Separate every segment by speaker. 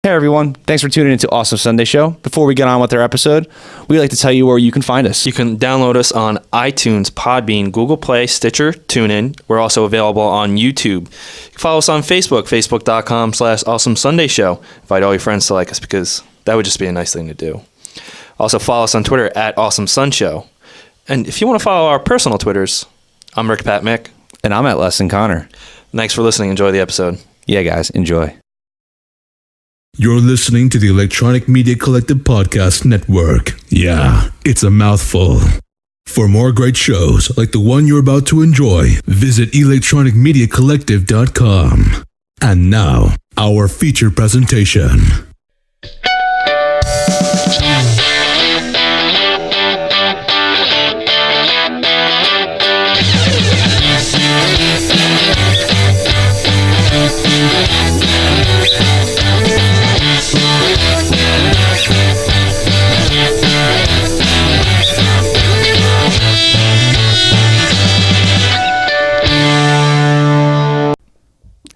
Speaker 1: Hey everyone, thanks for tuning into Awesome Sunday Show. Before we get on with our episode, we'd like to tell you where you can find us.
Speaker 2: You can download us on iTunes, Podbean, Google Play, Stitcher, TuneIn. We're also available on YouTube. You can follow us on Facebook, facebook.com/Awesome Sunday Show. Invite all your friends to like us because that would just be a nice thing to do. Also follow us on Twitter at Awesome Sun Show. And if you want to follow our personal Twitters, I'm Rick Pat Mick.
Speaker 1: And I'm at Lesson Connor.
Speaker 2: Thanks for listening. Enjoy the episode.
Speaker 1: Yeah, guys, enjoy.
Speaker 3: You're listening to the Electronic Media Collective Podcast Network. Yeah, it's a mouthful. For more great shows like the one you're about to enjoy, visit electronicmediacollective.com. And now, our feature presentation.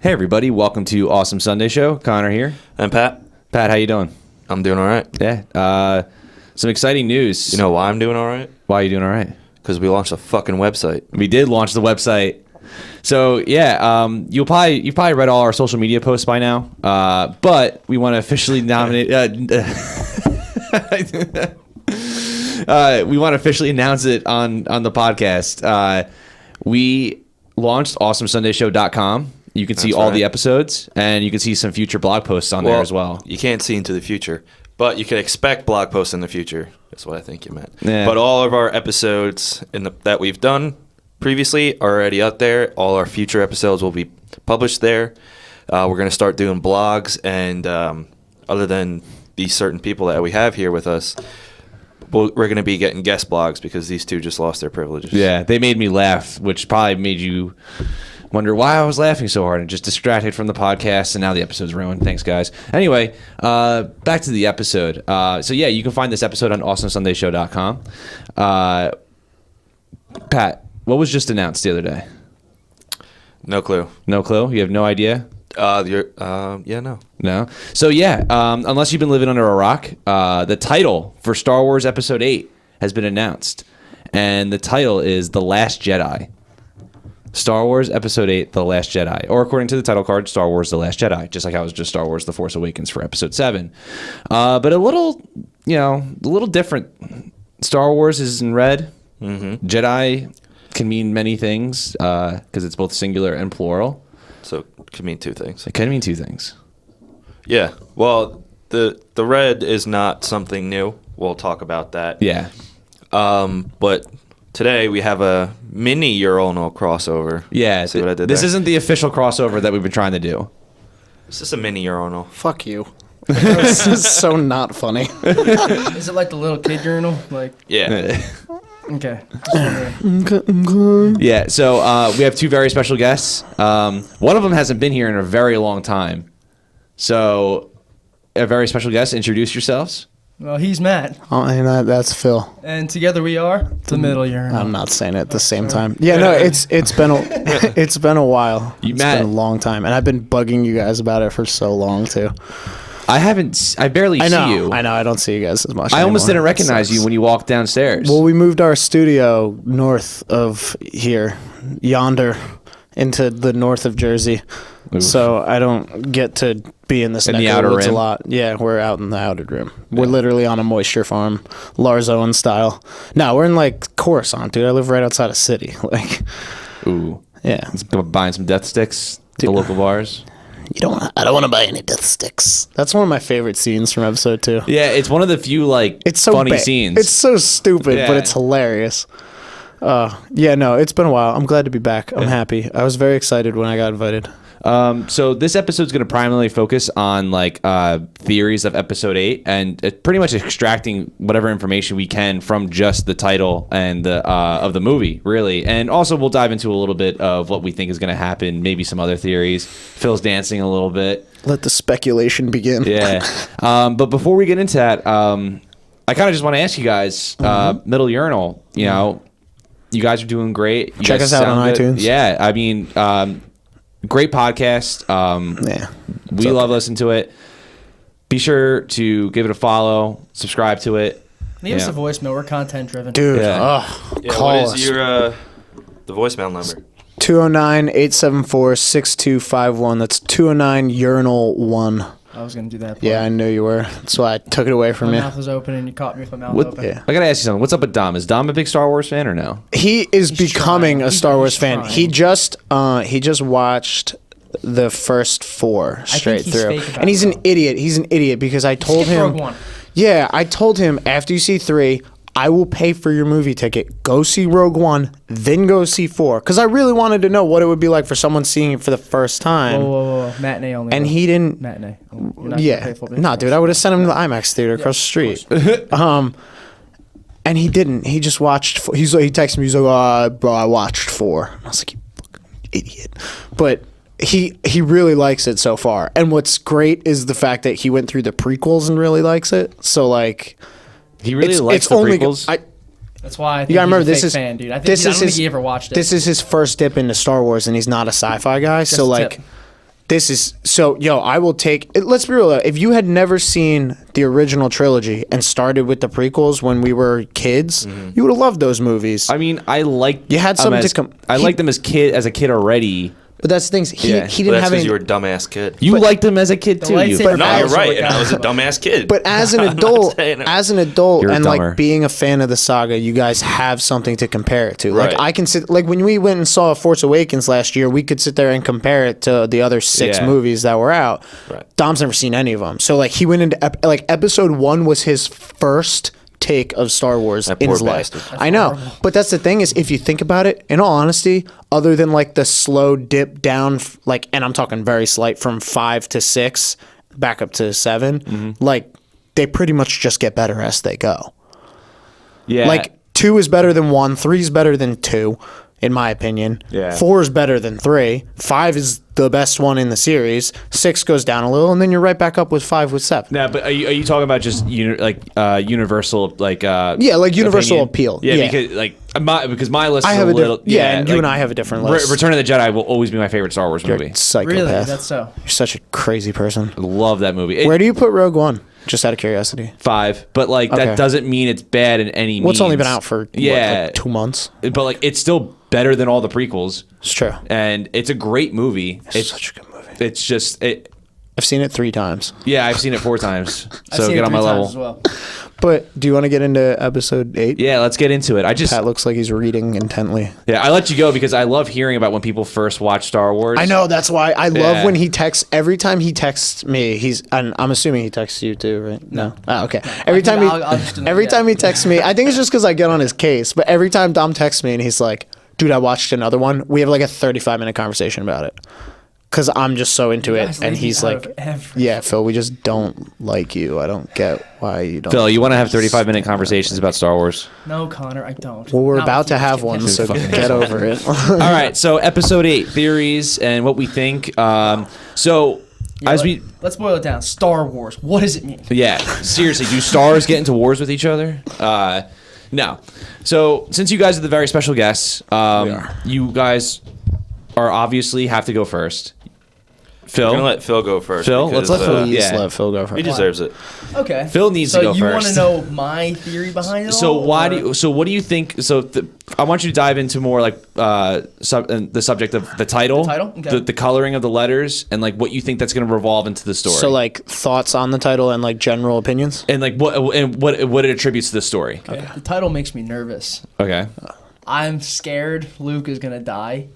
Speaker 1: Hey everybody, welcome to Awesome Sunday Show. Connor here.
Speaker 2: And Pat?
Speaker 1: Pat, how you doing?
Speaker 2: I'm doing all right.
Speaker 1: Yeah. Some exciting news.
Speaker 2: You know why I'm doing all right?
Speaker 1: Why are you doing all right?
Speaker 2: Because we launched a fucking website.
Speaker 1: We did launch the website. So yeah, you've probably read all our social media posts by now. But we want to officially nominate. We want to officially announce it on the podcast. We launched AwesomeSundayShow.com. You can see all the episodes, and you can see some future blog posts on there as well.
Speaker 2: You can't see into the future, but you can expect blog posts in the future. That's what I think you meant.
Speaker 1: Yeah.
Speaker 2: But all of our episodes that we've done previously are already out there. All our future episodes will be published there. We're going to start doing blogs, and other than these certain people that we have here with us, we're going to be getting guest blogs because these two just lost their privileges.
Speaker 1: Yeah, they made me laugh, which probably made you wonder why I was laughing so hard and just distracted from the podcast, and now the episode's ruined. Thanks, guys. Anyway, back to the episode. So yeah, you can find this episode on AwesomeSundayShow.com. Pat, what was just announced the other day?
Speaker 2: No clue.
Speaker 1: No clue? You have no idea?
Speaker 2: No.
Speaker 1: No? So yeah, unless you've been living under a rock, the title for Star Wars Episode VIII has been announced. And the title is The Last Jedi. Star Wars Episode VIII, The Last Jedi. Or according to the title card, Star Wars The Last Jedi. Just like I was just Star Wars The Force Awakens for Episode VII. But a little different. Star Wars is in red. Mm-hmm. Jedi can mean many things because it's both singular and plural.
Speaker 2: So it could mean two things.
Speaker 1: It can mean two things.
Speaker 2: Yeah. Well, the red is not something new. We'll talk about that.
Speaker 1: Yeah.
Speaker 2: But today we have a mini Urinal crossover.
Speaker 1: Yeah.
Speaker 2: See what I did
Speaker 1: this
Speaker 2: there?
Speaker 1: isn't the official crossover that we've been trying to do.
Speaker 2: It's just a mini Urinal.
Speaker 4: Fuck you. This is so not funny.
Speaker 5: Is it like the little kid urinal? Like,
Speaker 2: Yeah.
Speaker 5: okay.
Speaker 1: Yeah, so we have two very special guests. One of them hasn't been here in a very long time. So, a very special guest, introduce yourselves.
Speaker 5: Well, he's Matt,
Speaker 4: Oh, and that's Phil.
Speaker 5: and together we are the middle urinal.
Speaker 4: I'm not saying it at the same time. Yeah, no, it's been a while.
Speaker 1: You
Speaker 4: It's
Speaker 1: met-
Speaker 4: been a long time, and I've been bugging you guys about it for so long too.
Speaker 1: I barely
Speaker 4: I know.
Speaker 1: see you.
Speaker 4: I know. I don't see you guys as much.
Speaker 1: I almost didn't
Speaker 4: anymore.
Speaker 1: recognize you when you walked downstairs.
Speaker 4: Well, we moved our studio north of here, yonder, into the north of Jersey.
Speaker 1: Oof.
Speaker 4: So I don't get to be in this
Speaker 1: In
Speaker 4: neck
Speaker 1: the
Speaker 4: of
Speaker 1: outer
Speaker 4: the woods
Speaker 1: rim?
Speaker 4: a lot. Yeah, we're out in the outer rim. We're literally on a moisture farm, Lars Owen style. No, we're in like Coruscant, dude. I live right outside of city. Like,
Speaker 1: Ooh.
Speaker 4: yeah.
Speaker 1: Let's go buying some death sticks at the local bars.
Speaker 4: I don't want to buy any death sticks. That's one of my favorite scenes from episode 2.
Speaker 1: Yeah, it's one of the few,
Speaker 4: It's so
Speaker 1: funny scenes.
Speaker 4: It's so stupid,
Speaker 1: Yeah.
Speaker 4: but it's hilarious. Yeah, no, it's been a while. I'm glad to be back. I'm happy. I was very excited when I got invited.
Speaker 1: So this episode's going to primarily focus on theories of episode 8 and pretty much extracting whatever information we can from just the title and of the movie, really. And also we'll dive into a little bit of what we think is going to happen, maybe some other theories. Phil's dancing a little bit.
Speaker 4: Let the speculation begin.
Speaker 1: Yeah. But before we get into that, I kind of just want to ask you guys, Middle Urinal, you know, you guys are doing great. You
Speaker 4: Check
Speaker 1: guys
Speaker 4: us out on
Speaker 1: sound good.
Speaker 4: iTunes.
Speaker 1: Yeah, I mean, great podcast.
Speaker 4: Yeah.
Speaker 1: We love listening to it. be sure to give it a follow, subscribe to it.
Speaker 5: Leave us a voicemail. We're content driven.
Speaker 4: Dude,
Speaker 1: Yeah.
Speaker 4: call
Speaker 2: what
Speaker 4: us.
Speaker 2: is your the voicemail number?
Speaker 4: 209-874-6251. That's 209 Urinal 1.
Speaker 5: I was gonna do that.
Speaker 4: Yeah, I knew you were. That's why I took it away from
Speaker 5: My
Speaker 4: you.
Speaker 5: mouth was open and you caught me with my mouth
Speaker 1: What-
Speaker 5: open.
Speaker 4: Yeah.
Speaker 1: I gotta ask you something. What's up with Dom? Is Dom a big Star Wars fan or no?
Speaker 4: He is
Speaker 5: He's
Speaker 4: becoming
Speaker 5: trying.
Speaker 4: a Star
Speaker 5: He's
Speaker 4: Wars fan.
Speaker 5: trying.
Speaker 4: He just watched the first 4 straight
Speaker 5: he's
Speaker 4: through.
Speaker 5: fake about
Speaker 4: And he's
Speaker 5: it,
Speaker 4: an
Speaker 5: though.
Speaker 4: idiot. He's an idiot because I told
Speaker 5: Skip
Speaker 4: him
Speaker 5: Rogue One.
Speaker 4: Yeah, I told him after you see 3, I will pay for your movie ticket. Go see Rogue One, then go see 4. Because I really wanted to know what it would be like for someone seeing it for the first time.
Speaker 5: Whoa. Matinee only.
Speaker 4: And
Speaker 5: though.
Speaker 4: he didn't.
Speaker 5: Matinee. You're not
Speaker 4: Yeah,
Speaker 5: gonna pay full
Speaker 4: nah, dude, I would have sent him to the IMAX theater across the street. And he didn't. He just watched. He texted me. He's like, "Bro, I watched 4." I was like, "You fucking idiot," but he really likes it so far. And what's great is the fact that he went through the prequels and really likes it. So like,
Speaker 1: He really likes the prequels.
Speaker 5: That's why I think
Speaker 4: You gotta remember,
Speaker 5: he's
Speaker 4: this
Speaker 5: a fake
Speaker 4: is
Speaker 5: fan, dude. I think
Speaker 4: this
Speaker 5: I don't
Speaker 4: is
Speaker 5: think
Speaker 4: his,
Speaker 5: he ever watched it.
Speaker 4: This is his first dip into Star Wars, and he's not a sci-fi guy. So
Speaker 5: a
Speaker 4: like,
Speaker 5: tip.
Speaker 4: this is so. Yo, I will take. Let's be real. If you had never seen the original trilogy and started with the prequels when we were kids, you would have loved those movies.
Speaker 1: I mean, I like.
Speaker 4: You had something to come-
Speaker 1: I
Speaker 4: he-
Speaker 1: liked them as a kid already.
Speaker 4: But that's the thing. He
Speaker 1: Yeah.
Speaker 4: he
Speaker 2: Well,
Speaker 4: didn't
Speaker 2: that's
Speaker 4: have
Speaker 2: because
Speaker 4: any.
Speaker 2: you were a dumbass kid.
Speaker 1: You liked them as a kid
Speaker 5: The
Speaker 1: too. You,
Speaker 5: lightsaber
Speaker 2: No,
Speaker 5: I
Speaker 2: you're
Speaker 5: also
Speaker 2: right.
Speaker 5: like
Speaker 2: And I was a dumbass kid.
Speaker 4: But as an
Speaker 2: I'm not
Speaker 4: adult,
Speaker 2: saying it.
Speaker 1: You're
Speaker 4: and
Speaker 1: dumber.
Speaker 4: like being a fan of the saga, you guys have something to compare it to. Like
Speaker 2: Right.
Speaker 4: I can sit like when we went and saw Force Awakens last year, we could sit there and compare it to the other 6
Speaker 1: Yeah.
Speaker 4: movies that were out.
Speaker 2: Right.
Speaker 4: Dom's never seen any of them, so like he went into like episode 1 was his first take of Star Wars
Speaker 2: That
Speaker 4: in
Speaker 2: poor
Speaker 4: his life.
Speaker 2: bastard.
Speaker 4: I know, but that's the thing is, if you think about it, in all honesty, other than like the slow dip down, like, and I'm talking very slight from 5 to 6, back up to 7, like they pretty much just get better as they go.
Speaker 1: yeah.
Speaker 4: Like 2 is better than 1, 3 is better than 2, in my opinion.
Speaker 1: Yeah.
Speaker 4: 4 is better than 3, 5 is the best one in the series, 6 goes down a little, and then you're right back up with 5 with 7.
Speaker 1: No, but are you talking about just universal like
Speaker 4: Yeah, like universal appeal.
Speaker 1: Yeah,
Speaker 4: Yeah.
Speaker 1: because my list
Speaker 4: I
Speaker 1: is
Speaker 4: have
Speaker 1: a
Speaker 4: a
Speaker 1: little
Speaker 4: and you and I have a different list.
Speaker 1: Return of the Jedi will always be my favorite Star Wars
Speaker 4: You're
Speaker 1: movie.
Speaker 4: a psychopath.
Speaker 5: Really? That's so.
Speaker 4: You're such a crazy person.
Speaker 1: I love that movie.
Speaker 4: Where do you put Rogue One? Just out of curiosity.
Speaker 1: 5, but like
Speaker 4: Okay.
Speaker 1: that doesn't mean it's bad in any means.
Speaker 4: Well, it's only been out for what,
Speaker 1: yeah,
Speaker 4: like 2 months.
Speaker 1: but like it's still better than all the prequels,
Speaker 4: It's true.
Speaker 1: and it's a great movie.
Speaker 4: It's such a good movie.
Speaker 1: It's just it.
Speaker 4: I've seen it 3 times.
Speaker 1: Yeah, I've seen it 4 times.
Speaker 5: I've
Speaker 1: So
Speaker 5: seen
Speaker 1: get
Speaker 5: it
Speaker 1: on
Speaker 5: 3
Speaker 1: my
Speaker 5: times
Speaker 1: level.
Speaker 5: as well.
Speaker 4: But do you want to get into episode 8?
Speaker 1: Yeah, let's get into it.
Speaker 4: Pat looks like he's reading intently.
Speaker 1: Yeah, I let you go because I love hearing about when people first watch Star Wars.
Speaker 4: I know, that's why I love
Speaker 1: Yeah.
Speaker 4: when he texts. Every time he texts me, and I'm assuming he texts you too, right? No. Oh, okay. Every time
Speaker 5: I'll just deny
Speaker 4: every
Speaker 5: that.
Speaker 4: time he texts me, I think it's just because I get on his case. But every time Dom texts me and he's like, "Dude, I watched another one," we have like a 35-minute conversation about it. Because I'm just so into
Speaker 5: You
Speaker 4: it,
Speaker 5: guys
Speaker 4: and
Speaker 5: leave me
Speaker 4: he's
Speaker 5: out
Speaker 4: like,
Speaker 5: of everything.
Speaker 4: "Yeah, Phil, we just don't like you. I don't get why you don't."
Speaker 1: Phil, you want to have 35-minute conversations about Star Wars?
Speaker 5: No, Connor, I don't.
Speaker 4: Well, we're
Speaker 5: Not
Speaker 4: about
Speaker 5: with
Speaker 4: to
Speaker 5: you.
Speaker 4: have one, so
Speaker 1: fucking
Speaker 4: get over it.
Speaker 1: All right, so episode 8, theories and what we think.
Speaker 5: Yeah, let's boil it down. Star Wars. What does it mean?
Speaker 1: Yeah, seriously, do stars get into wars with each other? No. So since you guys are the very special guests, you guys are obviously have to go first. Phil,
Speaker 2: We're gonna let Phil go first.
Speaker 1: Phil,
Speaker 2: because,
Speaker 1: let's let Phil-
Speaker 4: Please
Speaker 1: yeah.
Speaker 4: let Phil go
Speaker 2: He
Speaker 4: first.
Speaker 2: deserves it.
Speaker 5: Okay.
Speaker 1: Phil needs
Speaker 5: so
Speaker 1: to go
Speaker 5: you want to
Speaker 1: first.
Speaker 5: know my theory behind it
Speaker 1: So
Speaker 5: all?
Speaker 1: why
Speaker 5: or-
Speaker 1: do you? So what do you think? So I want you to dive into more like the subject of the title,
Speaker 5: The title? Okay.
Speaker 1: the coloring of the letters, and like what you think that's going to revolve into the story.
Speaker 4: So, like, thoughts on the title and like general opinions.
Speaker 1: and like what it attributes to the story.
Speaker 5: Okay. The title makes me nervous.
Speaker 1: Okay.
Speaker 5: I'm scared Luke is gonna die.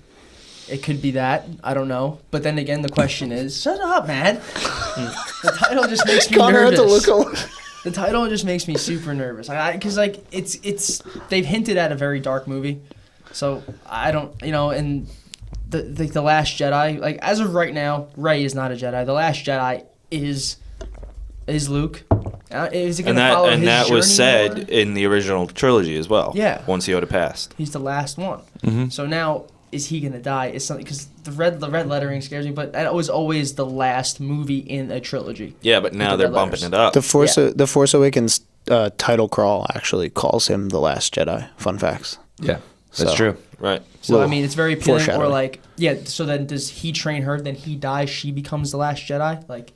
Speaker 5: It could be that. I don't know. But then again, the question is, shut up, man. The title just makes me
Speaker 4: Connor had
Speaker 5: nervous.
Speaker 4: to look away.
Speaker 5: The title just makes me super nervous. Because like it's they've hinted at a very dark movie, so I don't and the Last Jedi, like as of right now, Rey is not a Jedi. The Last Jedi is Luke. Is it
Speaker 2: And
Speaker 5: gonna follow his
Speaker 2: that was
Speaker 5: journey
Speaker 2: said
Speaker 5: more?
Speaker 2: in the original trilogy as well.
Speaker 5: Yeah.
Speaker 2: Once Yoda passed.
Speaker 5: He's the last one.
Speaker 1: Mm-hmm.
Speaker 5: So now, is he gonna die? Is something because the red lettering scares me. But that was always the last movie in a trilogy.
Speaker 2: Yeah, but now
Speaker 5: the
Speaker 2: they're
Speaker 5: red
Speaker 2: bumping
Speaker 5: letters.
Speaker 2: it up.
Speaker 4: The Force Awakens title crawl actually calls him the Last Jedi. Fun facts.
Speaker 1: Yeah, that's
Speaker 4: So-
Speaker 1: true.
Speaker 2: Right.
Speaker 5: So I
Speaker 4: Little
Speaker 5: mean, it's very appealing. Or
Speaker 4: foreshadowing.
Speaker 5: like, yeah. So then, does he train her? Then he dies. She becomes the last Jedi. Like,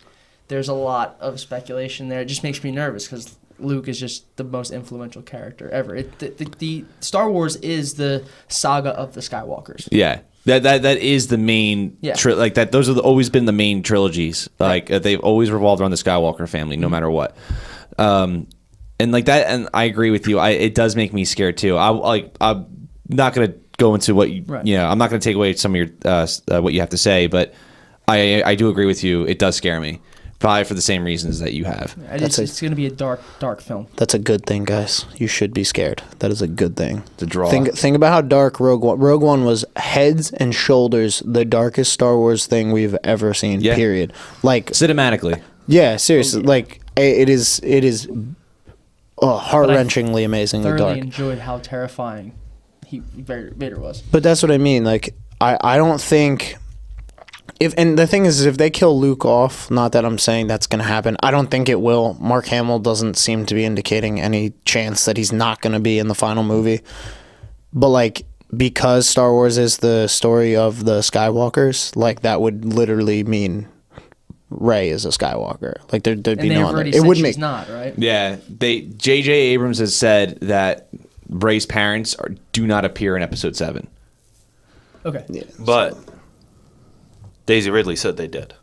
Speaker 5: there's a lot of speculation there. It just makes me nervous because Luke is just the most influential character ever. The Star Wars is the saga of the Skywalkers.
Speaker 1: Yeah. That is the main like that. Those are always been the main trilogies. Like they've always revolved around the Skywalker family, no matter what. And like that, and I agree with you. It does make me scared too. I'm not gonna go into what you I'm not gonna take away some of your what you have to say, but I do agree with you. It does scare me. Probably for the same reasons that you have.
Speaker 5: It's going to be a dark film.
Speaker 4: That's a good thing, guys. You should be scared. That is a good thing.
Speaker 1: The draw.
Speaker 4: Think about how dark Rogue One was. Heads and shoulders the darkest Star Wars thing we've ever seen.
Speaker 1: Yeah.
Speaker 4: Period. Like
Speaker 1: cinematically.
Speaker 4: Yeah, seriously. Like it is heart-wrenchingly amazing.
Speaker 5: I thoroughly
Speaker 4: dark.
Speaker 5: enjoyed how terrifying Vader was.
Speaker 4: But that's what I mean. Like I don't think. And the thing is, if they kill Luke off, not that I'm saying that's going to happen, I don't think it will. Mark Hamill doesn't seem to be indicating any chance that he's not going to be in the final movie. But, like, because Star Wars is the story of the Skywalkers, like, that would literally mean Rey is a Skywalker. Like, there'd be no other.
Speaker 5: It would make not, right?
Speaker 1: Yeah. J.J. Abrams has said that Rey's parents do not appear in Episode 7.
Speaker 5: Okay.
Speaker 4: Yeah,
Speaker 2: but Daisy Ridley said they did.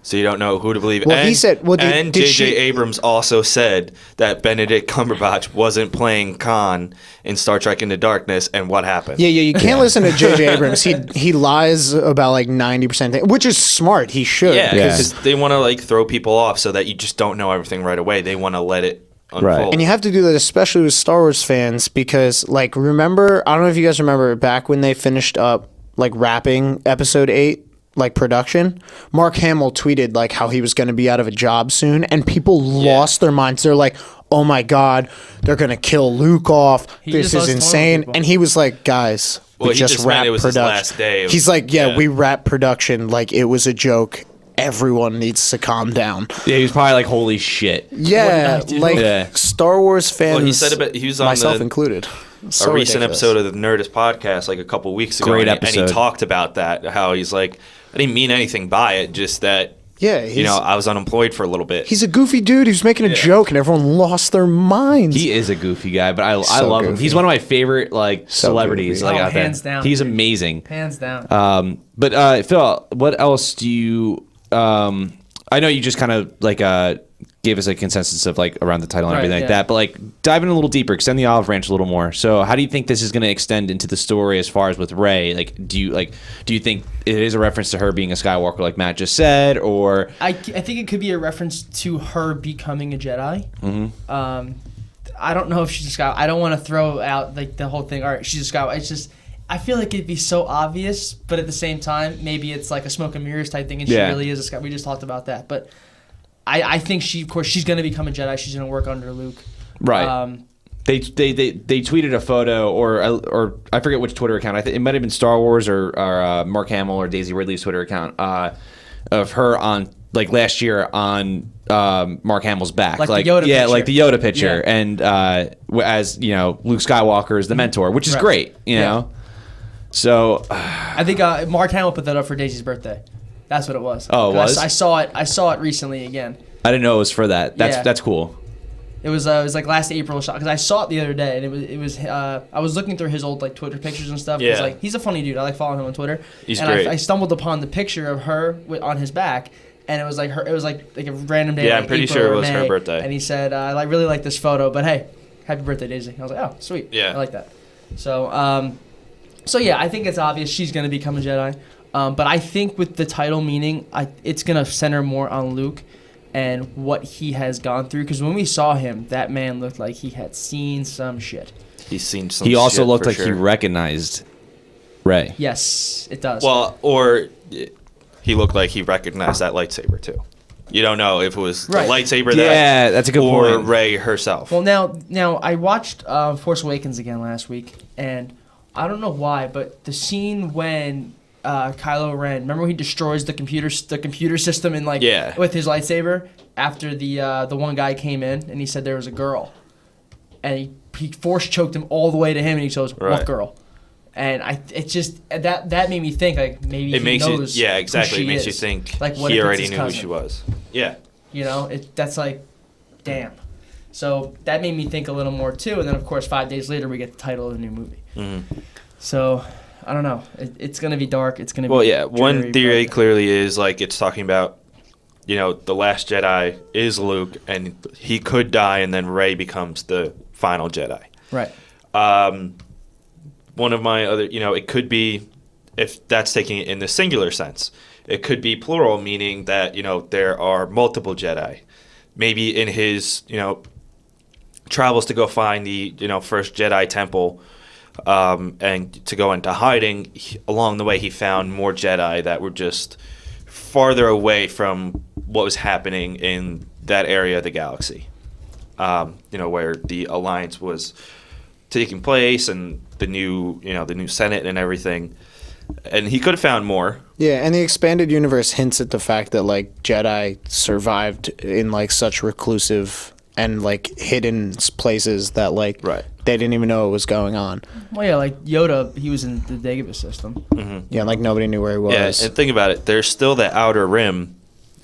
Speaker 2: So you don't know who to believe.
Speaker 4: Well, he said... Well,
Speaker 2: and J.J. Abrams also said that Benedict Cumberbatch wasn't playing Khan in Star Trek Into Darkness, and what happened.
Speaker 4: Yeah, you can't listen to J.J. Abrams. He lies about like 90%, which is smart. He should.
Speaker 2: Yeah, because they want to like throw people off so that you just don't know everything right away. They want to let it unfold.
Speaker 1: Right.
Speaker 4: And you have to do that, especially with Star Wars fans, because like remember, I don't know if you guys remember back when they finished up like wrapping Episode 8. Like production, Mark Hamill tweeted like how he was going to be out of a job soon, and people lost their minds. They're like, "Oh my god, they're going to kill Luke off. This is insane!" And he was like, "Guys, we just wrapped production."
Speaker 2: His last day.
Speaker 4: He's like, we wrapped production. Like it was a joke. Everyone needs to calm down."
Speaker 1: Yeah, he was probably like, "Holy shit!"
Speaker 4: Yeah, Star Wars fans.
Speaker 2: Well, he said he was on
Speaker 4: myself included.
Speaker 2: A recent episode of the Nerdist podcast, like a couple weeks ago,
Speaker 1: Great
Speaker 2: and
Speaker 1: episode.
Speaker 2: he talked about that. How he's like, I didn't mean anything by it, just that.
Speaker 4: Yeah,
Speaker 2: I was unemployed for a little bit.
Speaker 4: He's a goofy dude who's making a joke, and everyone lost their minds.
Speaker 1: He is a goofy guy, but I love him. He's one of my favorite celebrities
Speaker 4: goofy.
Speaker 1: out
Speaker 5: hands
Speaker 1: there.
Speaker 5: down.
Speaker 1: He's amazing.
Speaker 5: Hands down.
Speaker 1: But Phil, what else do you? I know you just kind of like gave us a consensus of like around the title and everything like that, but like dive in a little deeper, extend the olive branch a little more. So how do you think this is going to extend into the story as far as with Rey? Like, do you think it is a reference to her being a Skywalker, like Matt just said, or
Speaker 5: I think it could be a reference to her becoming a Jedi. Mm-hmm. I don't know if she's a Skywalker. I don't want to throw out like the whole thing. All right, she's a Skywalker. It's just I feel like it'd be so obvious, but at the same time, maybe it's like a smoke and mirrors type thing, and she really is a Skywalker. We just talked about that, but. I think she's going to become a Jedi. She's going to work under Luke.
Speaker 1: Right. They tweeted a photo or I forget which Twitter account. I think it might have been Star Wars or Mark Hamill or Daisy Ridley's Twitter account of her on like last year on Mark Hamill's back,
Speaker 5: like the Yoda picture.
Speaker 1: Like the Yoda picture, and as you know, Luke Skywalker is the mentor, which is great, you know. So
Speaker 5: I think Mark Hamill put that up for Daisy's birthday. That's what it was.
Speaker 1: Oh, it was?
Speaker 5: I saw it recently again.
Speaker 1: I didn't know it was for that. That's cool.
Speaker 5: It was like last April shot because I saw it the other day and it was I was looking through his old like Twitter pictures and stuff.
Speaker 2: Yeah.
Speaker 5: Like he's a funny dude. I like following him on Twitter.
Speaker 2: He's
Speaker 5: and
Speaker 2: great.
Speaker 5: I stumbled upon the picture of her on his back. And it was like her. It was like a random day.
Speaker 2: Yeah,
Speaker 5: like
Speaker 2: I'm pretty
Speaker 5: April
Speaker 2: sure it
Speaker 5: or
Speaker 2: was her
Speaker 5: May,
Speaker 2: birthday.
Speaker 5: And he said, "I really like this photo, but hey, happy birthday, Daisy." I was like, "Oh, sweet.
Speaker 2: Yeah,
Speaker 5: I like that." So, so yeah, I think it's obvious she's gonna become a Jedi. But I think with the title meaning, it's gonna center more on Luke and what he has gone through. Because when we saw him, that man looked like he had seen some shit.
Speaker 2: He's seen some.
Speaker 1: He also
Speaker 2: shit
Speaker 1: looked
Speaker 2: for
Speaker 1: like he
Speaker 2: sure.
Speaker 1: recognized Rey.
Speaker 5: Yes, it does.
Speaker 2: Well, or he looked like he recognized that lightsaber too. You don't know if it was the lightsaber
Speaker 1: that's a good
Speaker 2: or
Speaker 1: point.
Speaker 2: Rey herself.
Speaker 5: Well, now I watched Force Awakens again last week, and I don't know why, but the scene when Kylo Ren, remember when he destroys the computer system in with his lightsaber after the one guy came in and he said there was a girl, and he force choked him all the way to him, and he goes, "What girl?" And it just that made me think like maybe he knows
Speaker 2: exactly.
Speaker 5: who she
Speaker 2: It makes you
Speaker 5: is.
Speaker 2: think
Speaker 5: like what
Speaker 2: he
Speaker 5: if it's
Speaker 2: already
Speaker 5: his
Speaker 2: knew
Speaker 5: cousin?
Speaker 2: who she was. Yeah.
Speaker 5: You know, that's like, damn. So that made me think a little more too. And then of course 5 days later we get the title of the new movie.
Speaker 2: Mm-hmm.
Speaker 5: So I don't know. It's gonna be dark. It's gonna be.
Speaker 2: Well, yeah.
Speaker 5: dreary,
Speaker 2: One theory
Speaker 5: but-
Speaker 2: clearly is like it's talking about, you know, the Last Jedi is Luke, and he could die, and then Rey becomes the final Jedi.
Speaker 5: Right.
Speaker 2: One of my other, you know, it could be, if that's taking it in the singular sense, it could be plural, meaning that, you know, there are multiple Jedi. Maybe in his, you know, travels to go find the, you know, first Jedi temple, and to go into hiding, along the way he found more Jedi that were just farther away from what was happening in that area of the galaxy. You know, where the alliance was taking place and the new Senate and everything. And he could have found more.
Speaker 4: Yeah, and the expanded universe hints at the fact that like Jedi survived in like such reclusive and like hidden places that like
Speaker 2: Right.
Speaker 4: they didn't even know what was going on.
Speaker 5: Well, yeah, like Yoda, he was in the Dagobah system.
Speaker 4: Yeah, like nobody knew where he was.
Speaker 2: Yeah, and think about it. There's still the outer rim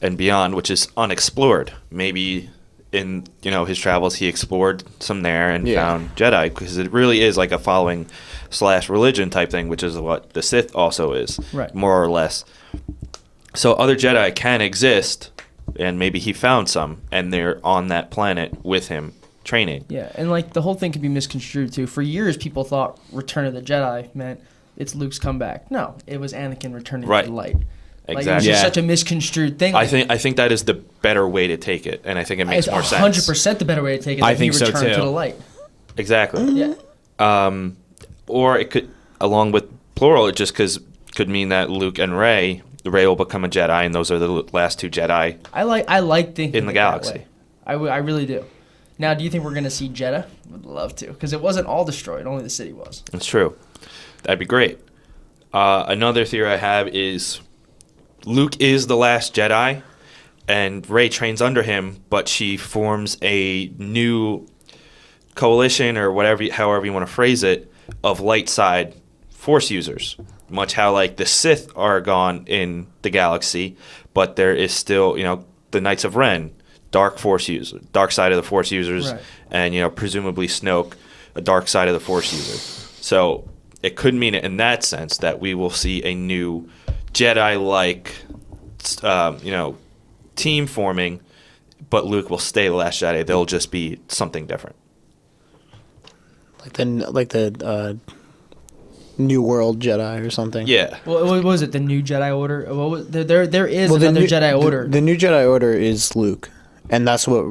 Speaker 2: and beyond, which is unexplored. Maybe in, you know, his travels he explored some there and
Speaker 4: Yeah.
Speaker 2: found Jedi, because it really is like a following / religion type thing, which is what the Sith also is,
Speaker 5: Right.
Speaker 2: more or less. So other Jedi can exist, and maybe he found some, and they're on that planet with him training.
Speaker 5: Yeah, and like the whole thing could be misconstrued too. For years, people thought Return of the Jedi meant it's Luke's comeback. No, it was Anakin returning
Speaker 2: Right.
Speaker 5: to the light. Like, it was
Speaker 2: Exactly.
Speaker 5: just
Speaker 1: Yeah.
Speaker 5: such a misconstrued thing.
Speaker 2: I think that is the better way to take it, and I think it makes
Speaker 5: it's
Speaker 2: more
Speaker 5: 100%
Speaker 2: sense.
Speaker 5: the better way to take it.
Speaker 1: I
Speaker 5: That
Speaker 1: think
Speaker 5: he
Speaker 1: so,
Speaker 5: returned
Speaker 1: too.
Speaker 5: to the light.
Speaker 2: Exactly.
Speaker 5: Yeah.
Speaker 2: Or it could, along with plural, it just could mean that Luke and Rey will become a Jedi, and those are the last two Jedi.
Speaker 5: I like thinking
Speaker 2: In the
Speaker 5: it that
Speaker 2: galaxy.
Speaker 5: way. I really do. Now, do you think we're gonna see Jeddah? Would love to, because it wasn't all destroyed. Only the city was.
Speaker 2: That's true. That'd be great. Another theory I have is Luke is the last Jedi, and Rey trains under him, but she forms a new coalition, or however you want to phrase it, of light side Force users. Much how like the Sith are gone in the galaxy, but there is still, you know, the Knights of Ren, dark side of the Force users,
Speaker 5: Right.
Speaker 2: and, you know, presumably Snoke, a dark side of the Force user. So it could mean it in that sense that we will see a new Jedi-like, you know, team forming, but Luke will stay the Last Jedi. They'll just be something different.
Speaker 4: like the New World Jedi or something.
Speaker 2: Yeah.
Speaker 5: Well, what was it? The New Jedi Order? What was, there is another Jedi Order.
Speaker 4: The New Jedi Order is Luke, and that's what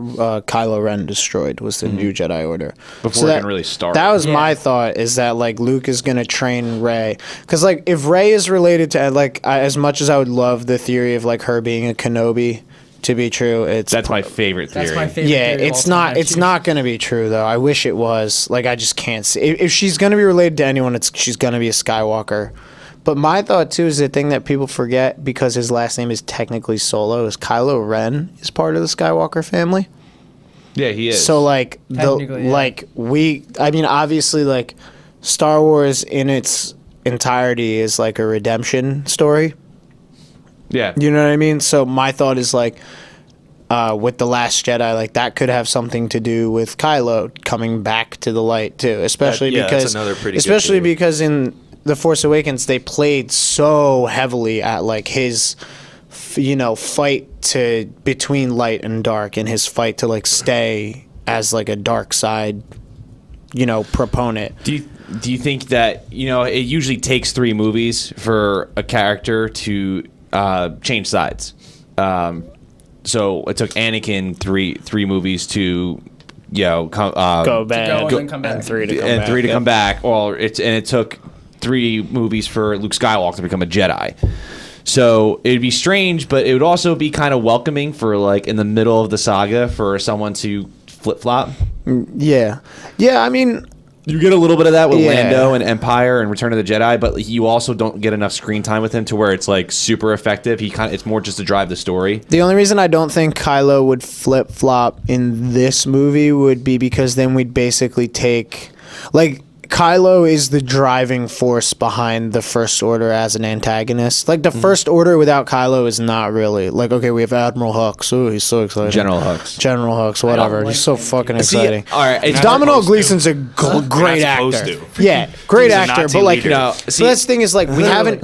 Speaker 4: Kylo Ren destroyed, was the New Jedi Order.
Speaker 1: Before it can really start.
Speaker 4: That was
Speaker 5: Yeah.
Speaker 4: my thought, is that like Luke is gonna train Rey, because like if Rey is related to as much as I would love the theory of like her being a Kenobi to be true,
Speaker 1: That's my favorite theory.
Speaker 5: That's my favorite.
Speaker 4: yeah,
Speaker 5: theory of
Speaker 4: it's
Speaker 5: all
Speaker 4: not.
Speaker 5: time.
Speaker 4: It's not going to be true though. I wish it was. Like I just can't see. If she's going to be related to anyone, she's going to be a Skywalker. But my thought too is the thing that people forget, because his last name is technically Solo, is Kylo Ren is part of the Skywalker family.
Speaker 1: Yeah, he is.
Speaker 4: So like
Speaker 5: Technically, yeah.
Speaker 4: I mean obviously like Star Wars in its entirety is like a redemption story.
Speaker 1: yeah.
Speaker 4: You know what I mean? So my thought is like, with The Last Jedi, like that could have something to do with Kylo coming back to the light too, especially
Speaker 2: Yeah, that's
Speaker 4: because
Speaker 2: another pretty good theory.
Speaker 4: because in The Force Awakens they played so heavily at like his, fight between light and dark, and his fight to like stay as like a dark side, proponent.
Speaker 1: Do you think that it usually takes 3 movies for a character to change sides? So it took Anakin three movies to
Speaker 4: Go bad,
Speaker 5: and then come back.
Speaker 4: and 3 to come
Speaker 1: and
Speaker 4: back.
Speaker 1: 3 to
Speaker 4: Yep.
Speaker 1: come back. Well, it took 3 movies for Luke Skywalker to become a Jedi. So it'd be strange, but it would also be kind of welcoming for like in the middle of the saga for someone to flip flop.
Speaker 4: Yeah. I mean,
Speaker 1: You get a little bit of that with
Speaker 4: Yeah.
Speaker 1: Lando and Empire and Return of the Jedi, but you also don't get enough screen time with him to where it's like super effective. It's more just to drive the story.
Speaker 4: the only reason I don't think Kylo would flip flop in this movie would be because then we'd basically take, like, Kylo is the driving force behind the First Order as an antagonist. Like, the First Order without Kylo is not really. Like, okay, we have Admiral Hux. Oh, he's so exciting.
Speaker 1: General Hux,
Speaker 4: whatever.
Speaker 5: like
Speaker 4: He's so
Speaker 5: him,
Speaker 4: fucking
Speaker 5: dude.
Speaker 4: exciting.
Speaker 1: all right, it's
Speaker 4: Domhnall Gleeson's a great
Speaker 2: supposed
Speaker 4: actor.
Speaker 2: to.
Speaker 4: Yeah, great
Speaker 2: He's a
Speaker 4: actor.
Speaker 2: Nazi
Speaker 4: But, like,
Speaker 2: leader.
Speaker 1: No,
Speaker 4: so
Speaker 1: see-
Speaker 4: that's the thing is, like, we haven't.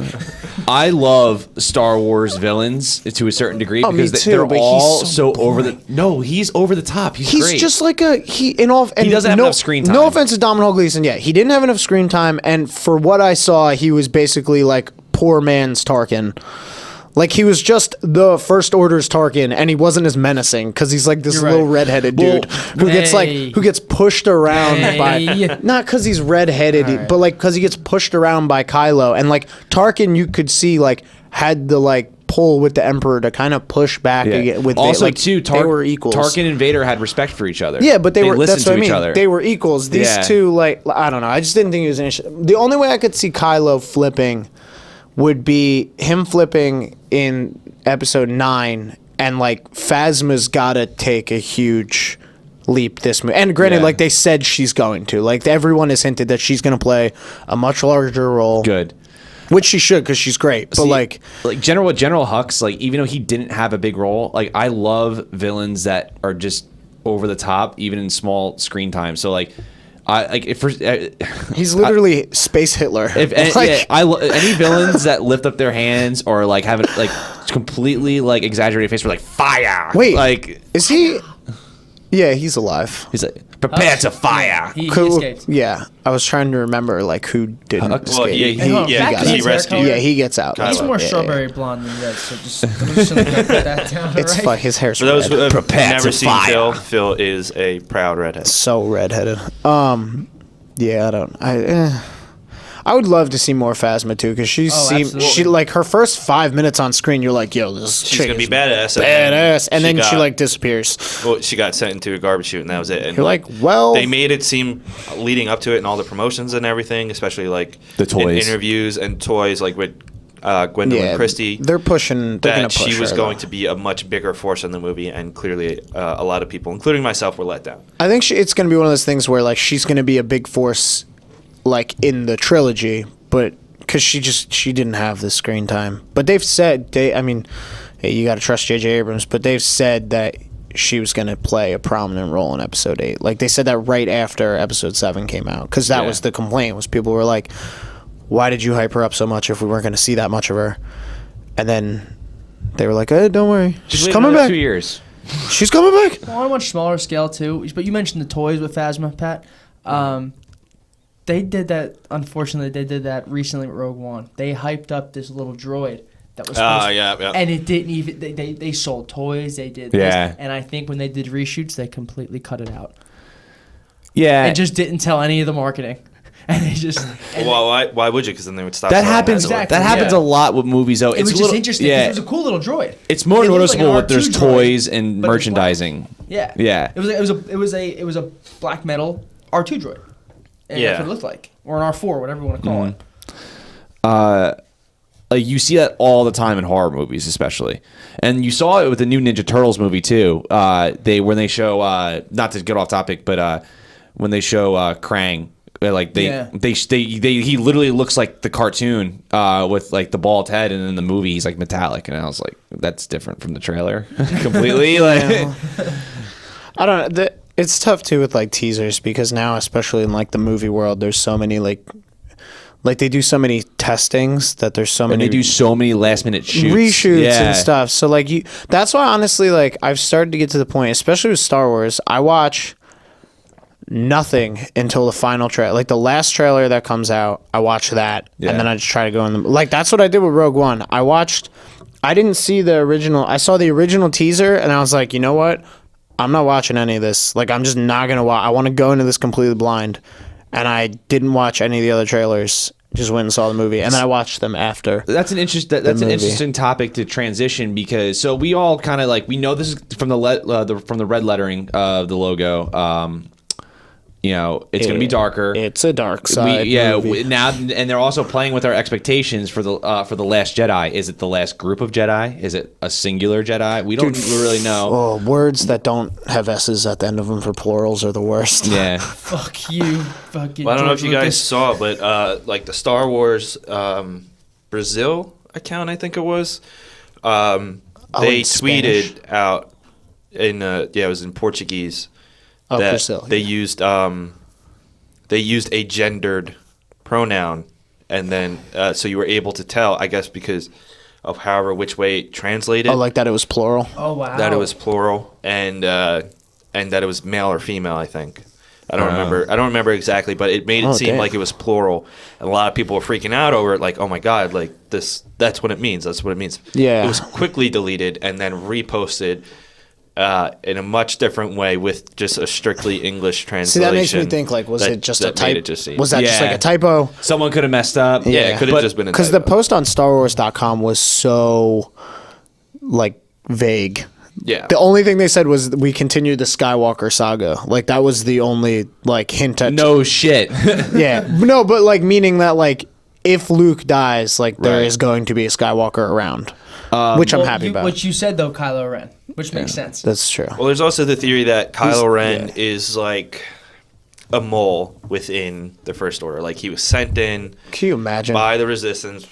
Speaker 1: I love Star Wars villains to a certain degree
Speaker 4: Oh, me
Speaker 1: because
Speaker 4: too,
Speaker 1: they're
Speaker 4: but he's
Speaker 1: all
Speaker 4: so
Speaker 1: over the. No, he's over the top. He's great.
Speaker 4: Just like a in all. And
Speaker 1: He doesn't have enough screen time.
Speaker 4: No offense to Domhnall Gleeson, yeah, he didn't have enough screen time, and for what I saw, he was basically like poor man's Tarkin. Like, he was just the First Order's Tarkin, and he wasn't as menacing because he's like this
Speaker 5: You're right.
Speaker 4: little redheaded
Speaker 1: Well,
Speaker 4: dude who gets pushed around by not because he's redheaded,
Speaker 5: All right.
Speaker 4: but like because he gets pushed around by Kylo, and like Tarkin, you could see like had the like pull with the Emperor to kind of push back again with
Speaker 1: also
Speaker 4: like,
Speaker 1: too.
Speaker 4: they were equals.
Speaker 1: Tarkin and Vader had respect for each other.
Speaker 4: Yeah, but they were.
Speaker 1: listened
Speaker 4: That's what
Speaker 1: to
Speaker 4: I mean.
Speaker 1: each other.
Speaker 4: They were equals. These
Speaker 1: Yeah.
Speaker 4: two, like, I don't know. I just didn't think it was an issue. The only way I could see Kylo flipping would be him flipping in Episode 9, and like Phasma's got to take a huge leap this movie. And granted,
Speaker 1: Yeah.
Speaker 4: like they said, she's going to. Like everyone has hinted that she's going to play a much larger role.
Speaker 1: Good.
Speaker 4: Which she should, because she's great. But
Speaker 1: See,
Speaker 4: like
Speaker 1: General Hux, like even though he didn't have a big role, like I love villains that are just over the top, even in small screen time. So like, I like if
Speaker 4: he's literally Space Hitler.
Speaker 1: if
Speaker 4: Like-
Speaker 1: yeah, any villains that lift up their hands or like have it like completely like exaggerated face for like fire.
Speaker 4: Wait,
Speaker 1: like
Speaker 4: is he? Yeah, he's alive.
Speaker 1: he's like prepare to fire.
Speaker 5: He
Speaker 4: Cool.
Speaker 5: escaped.
Speaker 4: Yeah, I was trying to remember like who didn't
Speaker 1: Hux?
Speaker 4: escape.
Speaker 2: Well, yeah,
Speaker 5: Hey, hold on,
Speaker 2: yeah,
Speaker 5: back
Speaker 2: because
Speaker 5: to
Speaker 2: he
Speaker 5: his hair
Speaker 2: rescued.
Speaker 5: color.
Speaker 4: Yeah, he gets out.
Speaker 5: He's more
Speaker 4: Yeah,
Speaker 5: strawberry blonde than red, so I'm just gonna put that down.
Speaker 4: It's
Speaker 5: right?
Speaker 4: fine. His hair's
Speaker 2: For those who
Speaker 4: red.
Speaker 2: have
Speaker 1: Prepare
Speaker 2: never
Speaker 1: to
Speaker 2: seen
Speaker 1: fire.
Speaker 2: Phil is a proud redhead.
Speaker 4: So redheaded. Yeah, I would love to see more Phasma too, because she
Speaker 5: absolutely.
Speaker 4: like her first 5 minutes on screen, you're like, yo, this
Speaker 2: She's
Speaker 4: chick
Speaker 2: gonna be
Speaker 4: is
Speaker 2: badass.
Speaker 4: badass, and then she
Speaker 2: got-
Speaker 4: like disappears.
Speaker 2: Well, she got sent into a garbage chute, and that was it. And
Speaker 4: You're like, well,
Speaker 2: they made it seem leading up to it and all the promotions and everything, especially like
Speaker 1: The
Speaker 2: in
Speaker 1: toys.
Speaker 2: interviews and toys, like with Gwendolyn Christie.
Speaker 4: they're pushing. They're gonna
Speaker 2: That
Speaker 4: push
Speaker 2: she was
Speaker 4: her,
Speaker 2: going
Speaker 4: though.
Speaker 2: to be a much bigger force in the movie, and clearly a lot of people, including myself, were let down.
Speaker 4: I think it's going to be one of those things where like she's going to be a big force, like in the trilogy, but because she didn't have the screen time. But they've said I mean, hey, you got to trust J.J. Abrams, but they've said that she was going to play a prominent role in Episode 8. Like they said that right after Episode 7 came out, because that
Speaker 1: Yeah.
Speaker 4: was the complaint. Was people were like, why did you hype her up so much if we weren't going to see that much of her? And then they were like, don't worry, she's
Speaker 1: Wait
Speaker 4: coming
Speaker 1: another
Speaker 4: back.
Speaker 1: 2 years.
Speaker 4: She's coming back.
Speaker 5: Well, on a much smaller scale too. But you mentioned the toys with Phasma, Pat. They did that. Unfortunately, they did that recently with Rogue One. They hyped up this little droid that was. supposed to-
Speaker 2: Yeah.
Speaker 5: And it didn't even. They sold toys. They did.
Speaker 1: Yeah.
Speaker 5: This, and I think when they did reshoots, they completely cut it out.
Speaker 1: Yeah,
Speaker 5: And just didn't tell any of the marketing. And they just. And
Speaker 2: Well, why would you? Because then they would stop.
Speaker 1: that
Speaker 2: selling
Speaker 1: happens.
Speaker 5: Exactly,
Speaker 1: That happens
Speaker 5: yeah.
Speaker 1: a lot with movies. Though
Speaker 5: it was
Speaker 1: a
Speaker 5: just
Speaker 1: little,
Speaker 5: interesting.
Speaker 1: Yeah,
Speaker 5: 'Cause it was a cool little droid.
Speaker 1: it's more
Speaker 5: It looked like
Speaker 1: noticeable
Speaker 5: an
Speaker 1: when there's
Speaker 5: R2 droid,
Speaker 1: toys and
Speaker 5: but it was black.
Speaker 1: merchandising.
Speaker 5: Yeah.
Speaker 1: Yeah.
Speaker 5: It was a black metal R2 droid. And
Speaker 2: Yeah.
Speaker 5: that's what it looked like, or an R4, whatever you want to call
Speaker 1: Mm-hmm.
Speaker 5: it.
Speaker 1: Like you see that all the time in horror movies, especially, and you saw it with the new Ninja Turtles movie too. When they show not to get off topic, but when they show Krang, like
Speaker 5: Yeah.
Speaker 1: he literally looks like the cartoon with like the bald head, and in the movie he's like metallic, and I was like, that's different from the trailer completely. Like,
Speaker 4: I don't know. It's tough too with like teasers, because now, especially in like the movie world, there's so many like they do so many testings that there's so
Speaker 1: and
Speaker 4: many
Speaker 1: they do so many last minute shoots,
Speaker 4: reshoots
Speaker 1: Yeah.
Speaker 4: and stuff. So like that's why honestly, like I've started to get to the point, especially with Star Wars, I watch nothing until the final trailer. Like the last trailer that comes out, I watch that,
Speaker 1: Yeah.
Speaker 4: and then I just try to go in the like that's what I did with Rogue One. I didn't see the original. I saw the original teaser, and I was like, you know what? I'm not watching any of this. Like, I'm just not going to watch. I want to go into this completely blind. And I didn't watch any of the other trailers. Just went and saw the movie. And then I watched them after.
Speaker 1: That's an interesting. That's an
Speaker 4: movie.
Speaker 1: interesting topic to transition, because so we all kind of like we know this is from the red lettering of the logo. it's going to be darker.
Speaker 4: It's a dark side movie.
Speaker 1: Now, and they're also playing with our expectations for the Last Jedi. Is it the last group of Jedi? Is it a singular Jedi? We don't really know.
Speaker 4: Oh, words that don't have S's at the end of them for plurals are the worst.
Speaker 1: Yeah.
Speaker 5: Fuck you, fucking.
Speaker 2: Well, I don't know if
Speaker 5: George
Speaker 2: you guys
Speaker 5: Lucas.
Speaker 2: saw, but like the Star Wars Brazil account, I think it was, they
Speaker 4: in Spanish?
Speaker 2: tweeted out it was in Portuguese.
Speaker 4: Oh,
Speaker 2: that
Speaker 4: Brazil.
Speaker 2: they used a gendered pronoun, and then so you were able to tell, I guess, because of which way it translated.
Speaker 4: Oh, like that it was plural?
Speaker 5: Oh wow.
Speaker 2: That it was plural, and that it was male or female. I think I don't remember. I don't remember exactly, but it made it seem
Speaker 4: damn.
Speaker 2: like it was plural, and a lot of people were freaking out over it. Like, oh my god, like this. That's what it means. That's what it means.
Speaker 4: Yeah.
Speaker 2: It was quickly deleted and then reposted. In a much different way with just a strictly English
Speaker 4: See,
Speaker 2: translation.
Speaker 4: that makes me think, like, was it just a typo? Was that just
Speaker 1: Yeah.
Speaker 4: like a typo?
Speaker 1: Someone could have messed up.
Speaker 2: Yeah, it could have just been a
Speaker 4: Because the
Speaker 2: typo.
Speaker 4: post on StarWars.com was so, like, vague.
Speaker 2: Yeah.
Speaker 4: The only thing they said was we continued the Skywalker saga. Like, that was the only, like, hint at...
Speaker 1: No shit.
Speaker 4: Yeah. No, but, like, meaning that, like, if Luke dies, like, there
Speaker 1: Right.
Speaker 4: is going to be a Skywalker around. Which I'm happy about.
Speaker 5: What you said though, Kylo Ren, which makes sense.
Speaker 4: That's true.
Speaker 2: Well, there's also the theory that Kylo Ren is like a mole within the First Order. Like he was sent in
Speaker 4: Can you imagine?
Speaker 2: by the Resistance,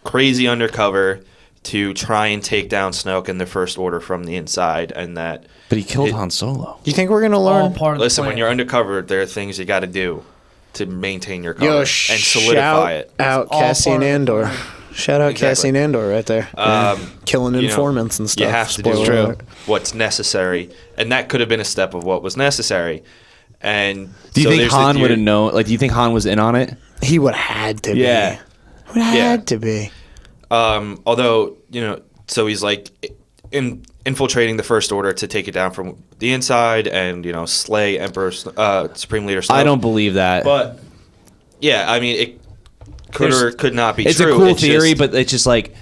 Speaker 2: crazy undercover, to try and take down Snoke and the First Order from the inside, and that.
Speaker 1: But he killed Han Solo.
Speaker 4: Do you think we're going to
Speaker 5: All
Speaker 4: learn?
Speaker 5: part of
Speaker 2: Listen,
Speaker 5: the
Speaker 2: when
Speaker 5: plan.
Speaker 2: you're undercover, there are things you got to do to maintain your cover
Speaker 4: Yo,
Speaker 2: and solidify it.
Speaker 4: out
Speaker 5: all
Speaker 4: Cassian
Speaker 5: part of the
Speaker 4: Andor.
Speaker 5: plan.
Speaker 4: Shout out
Speaker 2: Exactly.
Speaker 4: Cassian Andor right there. Killing
Speaker 2: You know,
Speaker 4: informants and stuff.
Speaker 2: You have to
Speaker 4: Spoiler
Speaker 2: do
Speaker 4: alert.
Speaker 2: what's necessary, and that could have been a step of what was necessary. And
Speaker 1: Do you
Speaker 2: so
Speaker 1: think
Speaker 2: there's the
Speaker 1: Han would have
Speaker 2: theory-
Speaker 1: known? Like, do you think Han was in on it?
Speaker 4: He would have had to
Speaker 1: Yeah.
Speaker 4: be. Would have had to be.
Speaker 2: Although so he's like infiltrating the First Order to take it down from the inside, and slay Emperor Supreme Leader Snoke.
Speaker 1: I don't believe that.
Speaker 2: But yeah, I mean it could or could not be
Speaker 1: it's
Speaker 2: true.
Speaker 1: a cool theory,
Speaker 2: just-
Speaker 1: but it's just like,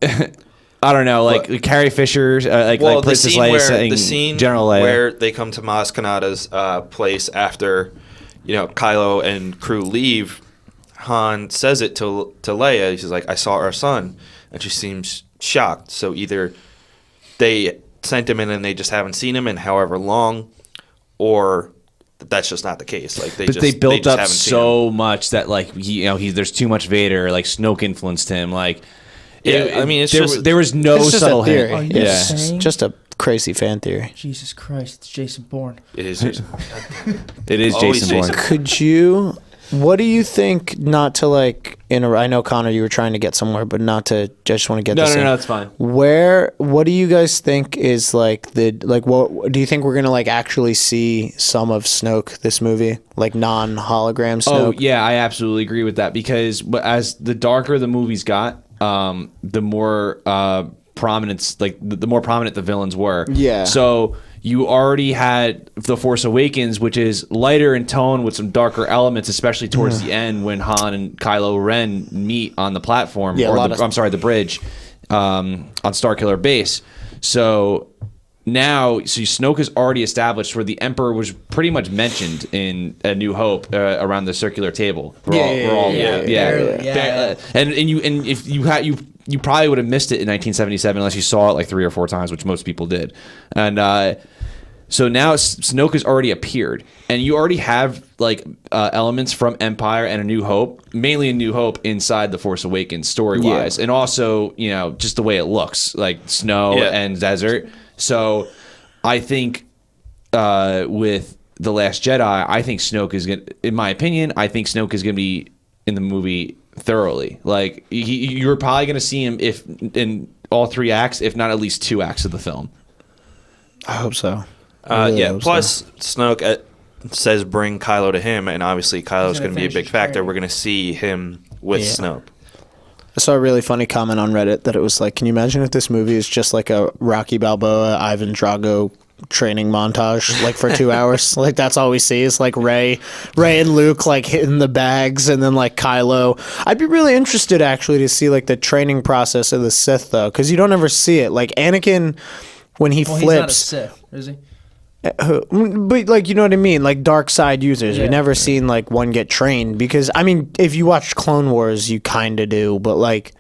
Speaker 1: I don't know, like Carrie Fisher, like Princess Leia saying
Speaker 2: the scene
Speaker 1: General Leia.
Speaker 2: where they come to Maz Kanata's place after Kylo and crew leave. Han says it to Leia. She's like, "I saw our son," and she seems shocked. So either they sent him in and they just haven't seen him in however long, or that's just not the case. Like
Speaker 1: But they built
Speaker 2: just
Speaker 1: up
Speaker 2: haven't seen
Speaker 1: so much that like there's too much Vader. Like Snoke influenced him. Like
Speaker 2: Yeah, I mean, it's just-
Speaker 1: there was no
Speaker 4: It's just
Speaker 1: subtle
Speaker 4: a theory.
Speaker 1: hint.
Speaker 5: Are you
Speaker 1: Yeah,
Speaker 5: saying-
Speaker 4: Just a crazy fan theory.
Speaker 5: Jesus Christ, it's Jason Bourne.
Speaker 2: him. It is.
Speaker 1: it is
Speaker 2: Always
Speaker 1: Jason Bourne.
Speaker 2: Jason.
Speaker 4: Could you? What do you think? Not to like I know Connor, you were trying to get somewhere, but not to. I just want to get this. in.
Speaker 1: No, it's fine.
Speaker 4: What do you guys think is like what do you think we're gonna like actually see some of Snoke this movie, like non-hologram Snoke?
Speaker 1: Oh yeah, I absolutely agree with that because as the darker the movies got, the more prominence, like the more prominent the villains were.
Speaker 4: Yeah.
Speaker 1: So you already had The Force Awakens, which is lighter in tone with some darker elements, especially towards the end when Han and Kylo Ren meet on the platform,
Speaker 4: Yeah,
Speaker 1: the bridge on Starkiller Base. So now, Snoke is already established where the Emperor was pretty much mentioned in A New Hope around the circular table.
Speaker 5: Yeah.
Speaker 1: And if you probably would have missed it in 1977 unless you saw it like 3 or 4 times, which most people did. And so now Snoke has already appeared, and you already have like elements from Empire and A New Hope, mainly A New Hope, inside The Force Awakens story wise, and also just the way it looks, like snow and desert. So I think with The Last Jedi, I think Snoke is gonna, in my opinion, I think Snoke is gonna be in the movie thoroughly. Like you're probably gonna see him if in all 3 acts, if not at least 2 acts of the film.
Speaker 4: I hope so. I really hope so.
Speaker 2: Plus, Snoke says bring Kylo to him, and obviously Kylo's
Speaker 5: gonna
Speaker 2: going to be a
Speaker 5: finish
Speaker 2: big
Speaker 5: his
Speaker 2: factor.
Speaker 5: training.
Speaker 2: We're going to see him with Snoke.
Speaker 4: I saw a really funny comment on Reddit that it was like, can you imagine if this movie is just like a Rocky Balboa, Ivan Drago training montage, like for 2 hours? Like that's all we see is like Rey and Luke like hitting the bags, and then like Kylo. I'd be really interested actually to see like the training process of the Sith though, because you don't ever see it. Like Anakin, when he
Speaker 5: Well, he's not a
Speaker 4: flips,
Speaker 5: Sith, is he?
Speaker 4: But like, you know what I mean? Like dark side users. We
Speaker 5: Yeah.
Speaker 4: never seen like one get trained because I mean, if you watch Clone Wars, you kind of do. But like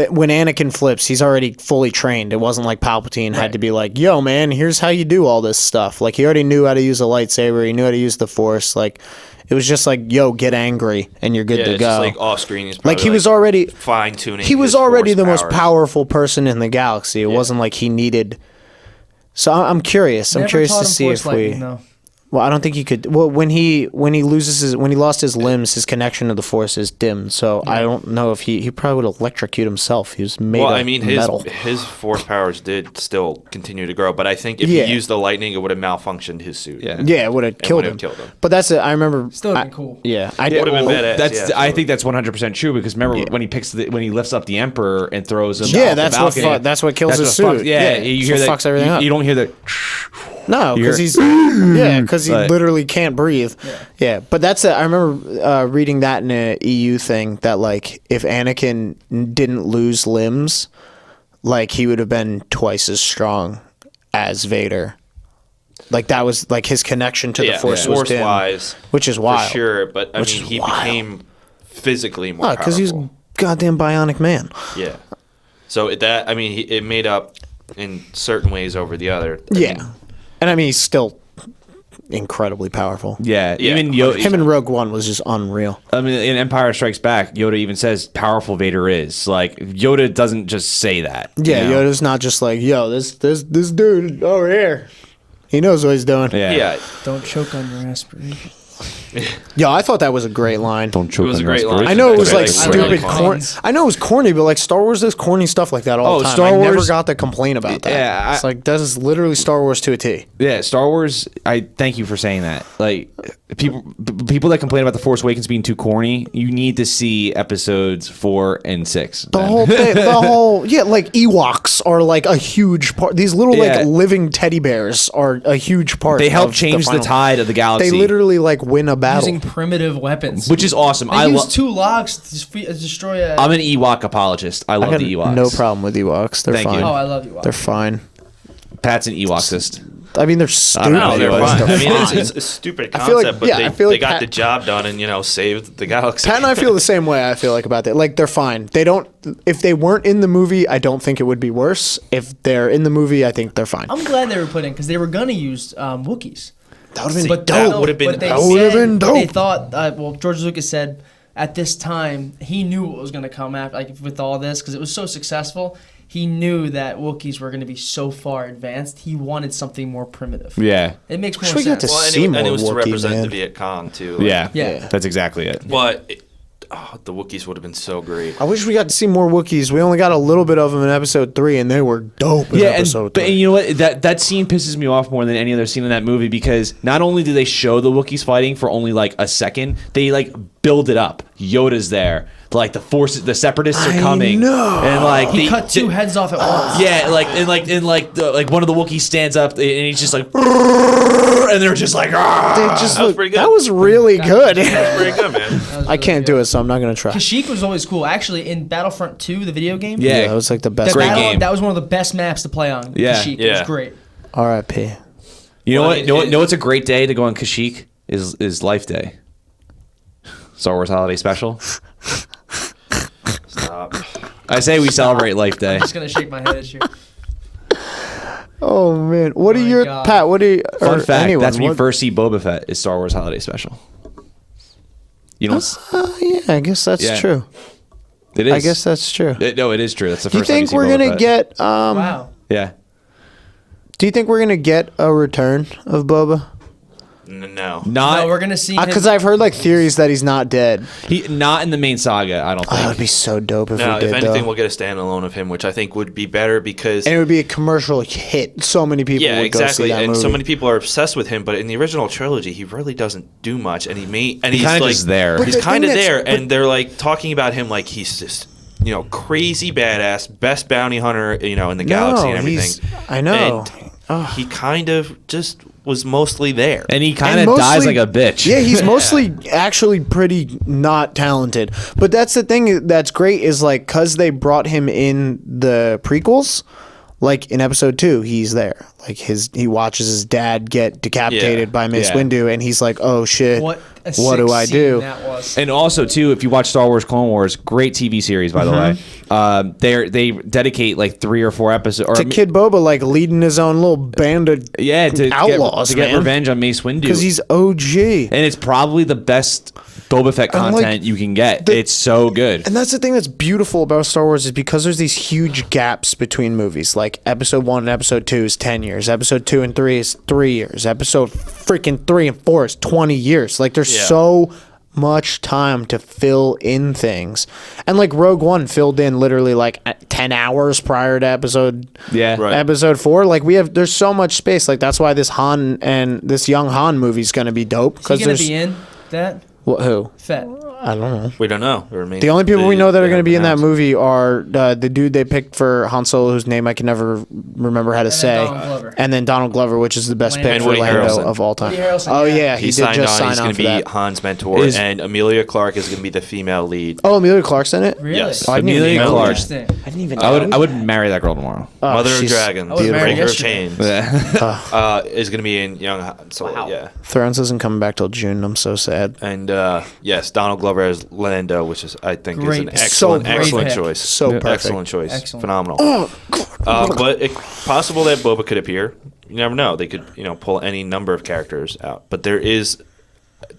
Speaker 4: when Anakin flips, he's already fully trained. It wasn't like Palpatine had to be like, "Yo, man, here's how you do all this stuff." Like he already knew how to use a lightsaber. He knew how to use the Force. Like it was just like, "Yo, get angry, and you're good
Speaker 2: Yeah,
Speaker 4: to
Speaker 2: it's
Speaker 4: go."
Speaker 2: just like off screen. He's
Speaker 4: Like he
Speaker 2: probably,
Speaker 4: was already
Speaker 2: fine tuning.
Speaker 4: he was already the most powerful person in the galaxy. It wasn't like he needed. So I'm curious. I'm
Speaker 5: Never
Speaker 4: curious
Speaker 5: taught
Speaker 4: to
Speaker 5: him
Speaker 4: see
Speaker 5: Force
Speaker 4: if
Speaker 5: lightning,
Speaker 4: we.
Speaker 5: though.
Speaker 4: Well, I don't think he could. Well, when he lost his limbs, his connection to the Force is dimmed. So I don't know if he probably would electrocute himself. He was made
Speaker 2: Well,
Speaker 4: of
Speaker 2: I mean,
Speaker 4: metal.
Speaker 2: his force powers did still continue to grow, but I think if
Speaker 4: Yeah.
Speaker 2: he used the lightning, it would have malfunctioned his suit.
Speaker 1: Yeah.
Speaker 4: Yeah, it would have killed
Speaker 2: would
Speaker 4: him.
Speaker 2: have killed him.
Speaker 4: But that's it. I remember.
Speaker 5: Still would've been cool.
Speaker 4: Yeah, I
Speaker 2: It would have been badass.
Speaker 1: That's
Speaker 2: yeah,
Speaker 1: I think that's 100% true because remember when he lifts up the Emperor and throws him.
Speaker 4: Yeah,
Speaker 1: off the
Speaker 4: that's
Speaker 1: balcony,
Speaker 4: that's what kills his
Speaker 1: fucks-
Speaker 4: suit.
Speaker 1: Yeah,
Speaker 4: Yeah,
Speaker 1: you
Speaker 4: that's
Speaker 1: hear
Speaker 4: what
Speaker 1: that.
Speaker 4: fucks everything up.
Speaker 1: You don't hear the.
Speaker 4: No, because
Speaker 1: You're-
Speaker 4: because he
Speaker 1: But-
Speaker 4: literally can't breathe. Yeah, but that's it. I remember reading that in a EU thing that like if Anakin didn't lose limbs, like he would have been twice as strong as Vader. Like that was like his connection to the Force was dim,
Speaker 2: wise,
Speaker 4: which is
Speaker 2: for
Speaker 4: wild.
Speaker 2: sure. But I
Speaker 4: Which
Speaker 2: mean,
Speaker 4: is
Speaker 2: he
Speaker 4: wild.
Speaker 2: became physically more
Speaker 4: Because he's
Speaker 2: powerful.
Speaker 4: goddamn bionic man.
Speaker 2: Yeah. So that I mean, it made up in certain ways over the other. I
Speaker 4: Yeah,
Speaker 2: mean,
Speaker 4: and I mean he's still incredibly powerful.
Speaker 1: Yeah,
Speaker 2: Yeah,
Speaker 1: even
Speaker 4: Him in Rogue One was just unreal.
Speaker 1: I mean, in Empire Strikes Back, Yoda even says powerful Vader is. Like Yoda doesn't just say that.
Speaker 4: Yeah,
Speaker 1: you know?
Speaker 4: Yoda's not just like, yo, this dude over here. He knows what he's doing.
Speaker 1: Yeah.
Speaker 2: yeah.
Speaker 5: Don't choke on your aspiration.
Speaker 4: Yo, I thought that was a great line.
Speaker 1: Don't choke
Speaker 2: It was
Speaker 1: on
Speaker 2: a
Speaker 1: your
Speaker 2: great line.
Speaker 1: aspirations.
Speaker 4: I know it was
Speaker 2: Okay,
Speaker 4: like
Speaker 2: like,
Speaker 4: stupid
Speaker 2: really
Speaker 4: corny.
Speaker 5: funny.
Speaker 4: I know it was corny, but like Star Wars does corny stuff like that all the time.
Speaker 1: Star
Speaker 4: I never
Speaker 1: Wars-
Speaker 4: got to complain about that.
Speaker 1: Yeah,
Speaker 4: It's like that is literally Star Wars to a T.
Speaker 1: Yeah, Star Wars. I thank you for saying that. Like people that complain about the Force Awakens being too corny, you need to see episodes 4 and 6.
Speaker 4: The whole thing, like Ewoks are like a huge part. These little
Speaker 1: Yeah.
Speaker 4: like living teddy bears are a huge part.
Speaker 1: They help
Speaker 4: of
Speaker 1: change the
Speaker 4: final-
Speaker 1: tide of the galaxy.
Speaker 4: They literally like win a battle.
Speaker 5: Using primitive weapons.
Speaker 1: which is awesome.
Speaker 5: They use 2 logs to destroy a.
Speaker 1: I'm an Ewok apologist. I
Speaker 4: I
Speaker 1: love
Speaker 4: got
Speaker 1: the Ewoks.
Speaker 4: no problem with Ewoks. They're
Speaker 1: Thank you.
Speaker 4: fine.
Speaker 5: Oh, I love you.
Speaker 4: They're fine.
Speaker 1: Pat's an Ewokist.
Speaker 4: I mean, they're stupid.
Speaker 1: know,
Speaker 2: No, they're
Speaker 1: Anyways,
Speaker 2: fine. I mean,
Speaker 4: fine.
Speaker 2: it's a stupid
Speaker 4: I feel like-
Speaker 2: concept, but
Speaker 4: yeah, I feel
Speaker 2: they
Speaker 4: like
Speaker 2: got
Speaker 4: Pat-
Speaker 2: the job done and saved the galaxy.
Speaker 4: Pat and I feel the same way. I feel like about that. Like they're fine. They don't. If they weren't in the movie, I don't think it would be worse. If they're in the movie, I think they're fine.
Speaker 5: I'm glad they were put in because they were gonna use Wookiees.
Speaker 4: That would have been
Speaker 5: But
Speaker 2: that would've been-
Speaker 5: they
Speaker 4: that would've
Speaker 5: said-
Speaker 4: been dope.
Speaker 5: They thought. Well, George Lucas said at this time he knew what was gonna come after, like with all this, because it was so successful. He knew that Wookiees were going to be so far advanced. He wanted something more primitive.
Speaker 1: Yeah.
Speaker 5: It makes more
Speaker 4: Wish we got
Speaker 5: sense.
Speaker 4: to
Speaker 2: Well,
Speaker 4: see
Speaker 2: and
Speaker 4: more
Speaker 2: it was to
Speaker 4: Wookiee,
Speaker 2: represent
Speaker 4: man.
Speaker 2: the Viet Cong too. like-
Speaker 1: Yeah.
Speaker 5: Yeah.
Speaker 1: That's exactly it.
Speaker 2: But the Wookiees would have been so great.
Speaker 4: I wish we got to see more Wookiees. We only got a little bit of them in episode 3, and they were dope in
Speaker 1: Yeah,
Speaker 4: episode
Speaker 1: and
Speaker 4: 3.
Speaker 1: you know what? That scene pisses me off more than any other scene in that movie because not only do they show the Wookiees fighting for only like a second, they like build it up. Yoda's there, like the Separatists are coming, and like
Speaker 5: He
Speaker 1: they
Speaker 5: cut 2 heads off at once.
Speaker 1: Yeah, like one of the Wookiees stands up and he's just like, and they're just like,
Speaker 4: They just
Speaker 2: That was
Speaker 4: look,
Speaker 2: pretty good.
Speaker 4: that was really good.
Speaker 2: That's pretty good, man.
Speaker 4: I can't do it, so I'm not gonna try.
Speaker 5: Kashyyyk was always cool. Actually, in Battlefront 2, the video game,
Speaker 1: Yeah.
Speaker 4: Yeah, that was like the best.
Speaker 5: that,
Speaker 1: Great
Speaker 5: battle-
Speaker 1: game.
Speaker 5: that was one of the best maps to play on.
Speaker 1: Yeah.
Speaker 5: Kashyyyk. It was
Speaker 2: Yeah.
Speaker 5: great.
Speaker 4: R.I.P.
Speaker 1: you know
Speaker 2: Well,
Speaker 1: what?
Speaker 2: it-
Speaker 1: You know what? You know what's a great day to go on Kashyyyk is Life Day. Star Wars Holiday Special.
Speaker 2: Stop.
Speaker 1: I say we celebrate Life Day.
Speaker 5: I'm just going to shake my head at you.
Speaker 4: Oh man, what are
Speaker 5: My
Speaker 4: your
Speaker 5: God.
Speaker 4: Pat? What are you?
Speaker 1: Fun
Speaker 4: or
Speaker 1: fact:
Speaker 4: anyone,
Speaker 1: that's when you
Speaker 4: what-
Speaker 1: first see Boba Fett. Is Star Wars Holiday Special. You know,
Speaker 4: Yeah, I guess that's
Speaker 1: Yeah.
Speaker 4: true.
Speaker 1: it is.
Speaker 4: I guess that's true.
Speaker 1: No, it is true. That's the
Speaker 4: Do you
Speaker 1: first. time
Speaker 4: think
Speaker 1: see
Speaker 4: we're
Speaker 1: Boba
Speaker 4: gonna
Speaker 1: Fett.
Speaker 4: get?
Speaker 5: Wow.
Speaker 1: Yeah.
Speaker 4: Do you think we're gonna get a return of Boba?
Speaker 2: No.
Speaker 1: Not
Speaker 5: No, we're going to see him.
Speaker 4: Because I've heard like theories that he's not dead.
Speaker 1: not in the main saga. I don't
Speaker 4: Oh, that would
Speaker 1: think.
Speaker 4: be so dope if
Speaker 2: No,
Speaker 4: we did.
Speaker 2: if anything,
Speaker 4: though.
Speaker 2: we'll get a standalone of him, which I think would be better because.
Speaker 4: And it would be a commercial hit. So many people
Speaker 2: Yeah,
Speaker 4: would go see
Speaker 2: exactly.
Speaker 4: that
Speaker 2: And
Speaker 4: movie.
Speaker 2: so many people are obsessed with him, but in the original trilogy, he really doesn't do much, and he's
Speaker 1: kinda
Speaker 2: like
Speaker 1: just there.
Speaker 4: But
Speaker 2: He's
Speaker 4: the
Speaker 2: kind of
Speaker 4: thing that's-
Speaker 2: there,
Speaker 4: but-
Speaker 2: and they're like talking about him like he's just crazy badass, best bounty hunter in the galaxy and everything.
Speaker 4: I know.
Speaker 2: And he kind of just was mostly there.
Speaker 1: And he kind
Speaker 4: And
Speaker 1: of dies
Speaker 4: mostly-
Speaker 1: like a bitch.
Speaker 4: Yeah, he's mostly actually pretty not talented. But that's the thing that's great is like because they brought him in the prequels, like in episode 2, he's there. Like he watches his dad get decapitated by Mace
Speaker 1: Yeah.
Speaker 4: Windu, and he's like, "Oh shit,
Speaker 5: What
Speaker 4: what
Speaker 5: sick
Speaker 4: do I
Speaker 5: scene
Speaker 4: do?"
Speaker 5: That was.
Speaker 1: And also, too, if you watch Star Wars Clone Wars, great TV series, by the way. They dedicate like 3 or 4 episodes. Or,
Speaker 4: To Kid Boba, like leading his own little band of
Speaker 1: to
Speaker 4: outlaws,
Speaker 1: get
Speaker 4: man.
Speaker 1: revenge on Mace Windu.
Speaker 4: because he's OG.
Speaker 1: And it's probably the best Boba Fett
Speaker 4: And, like,
Speaker 1: content you can get.
Speaker 4: the-
Speaker 1: It's so good.
Speaker 4: And that's the thing that's beautiful about Star Wars is because there's these huge gaps between movies. Like episode 1 and episode 2 is 10 years. Episode 2 and 3 is 3 years. Episode freaking 3 and 4 is 20 years. Like there's so much time to fill in things. And like Rogue One filled in literally like 10 hours prior to episode
Speaker 2: Right.
Speaker 4: episode 4. Like there's so much space. Like that's why this Han and this young Han movie is going to be dope.
Speaker 5: Is he gonna
Speaker 4: there's
Speaker 5: be in that?
Speaker 4: Who?
Speaker 5: Fett.
Speaker 4: I don't know.
Speaker 2: We don't know.
Speaker 4: The only people we know that are going to be in that
Speaker 2: announced.
Speaker 4: movie are the dude they picked for Han Solo, whose name I can never remember how to say,
Speaker 5: Donald Glover.
Speaker 4: and then Donald Glover, which is the best
Speaker 5: Lando.
Speaker 4: pick
Speaker 2: And
Speaker 4: for
Speaker 2: Woody
Speaker 4: Lando
Speaker 2: Harrelson.
Speaker 4: of all time.
Speaker 5: Woody Harrelson,
Speaker 4: Oh
Speaker 5: yeah.
Speaker 4: yeah,
Speaker 2: He
Speaker 4: he did
Speaker 2: signed
Speaker 4: just
Speaker 2: on.
Speaker 4: sign
Speaker 2: He's
Speaker 4: on
Speaker 2: going
Speaker 4: for
Speaker 2: to be
Speaker 4: that.
Speaker 2: Han's mentor,
Speaker 1: Is-
Speaker 2: and Amelia Clarke is going to be the female lead.
Speaker 4: Oh, Amelia Clark's in it.
Speaker 5: Really?
Speaker 2: Yes.
Speaker 4: Oh, I didn't even
Speaker 1: Amelia
Speaker 4: know
Speaker 1: Clarke.
Speaker 4: that.
Speaker 5: Interesting.
Speaker 4: I didn't even.
Speaker 1: I would marry that girl tomorrow.
Speaker 4: Oh,
Speaker 2: Mother of
Speaker 4: she's
Speaker 2: Dragons,
Speaker 5: I was married
Speaker 2: Breaker of
Speaker 5: yesterday.
Speaker 2: Chains, is going to be in Young Han Solo.
Speaker 5: Wow.
Speaker 2: Yeah.
Speaker 4: Thrones isn't coming back till June. I'm so sad.
Speaker 2: And yes, Donald Glover as Lando, which is I think is
Speaker 5: Great
Speaker 2: an
Speaker 5: pick.
Speaker 2: excellent,
Speaker 4: So
Speaker 2: excellent
Speaker 5: great pick.
Speaker 2: choice.
Speaker 4: So perfect.
Speaker 2: Excellent choice.
Speaker 5: Excellent.
Speaker 2: Phenomenal. But it's possible that Boba could appear. You never know. They could, pull any number of characters out. But there is,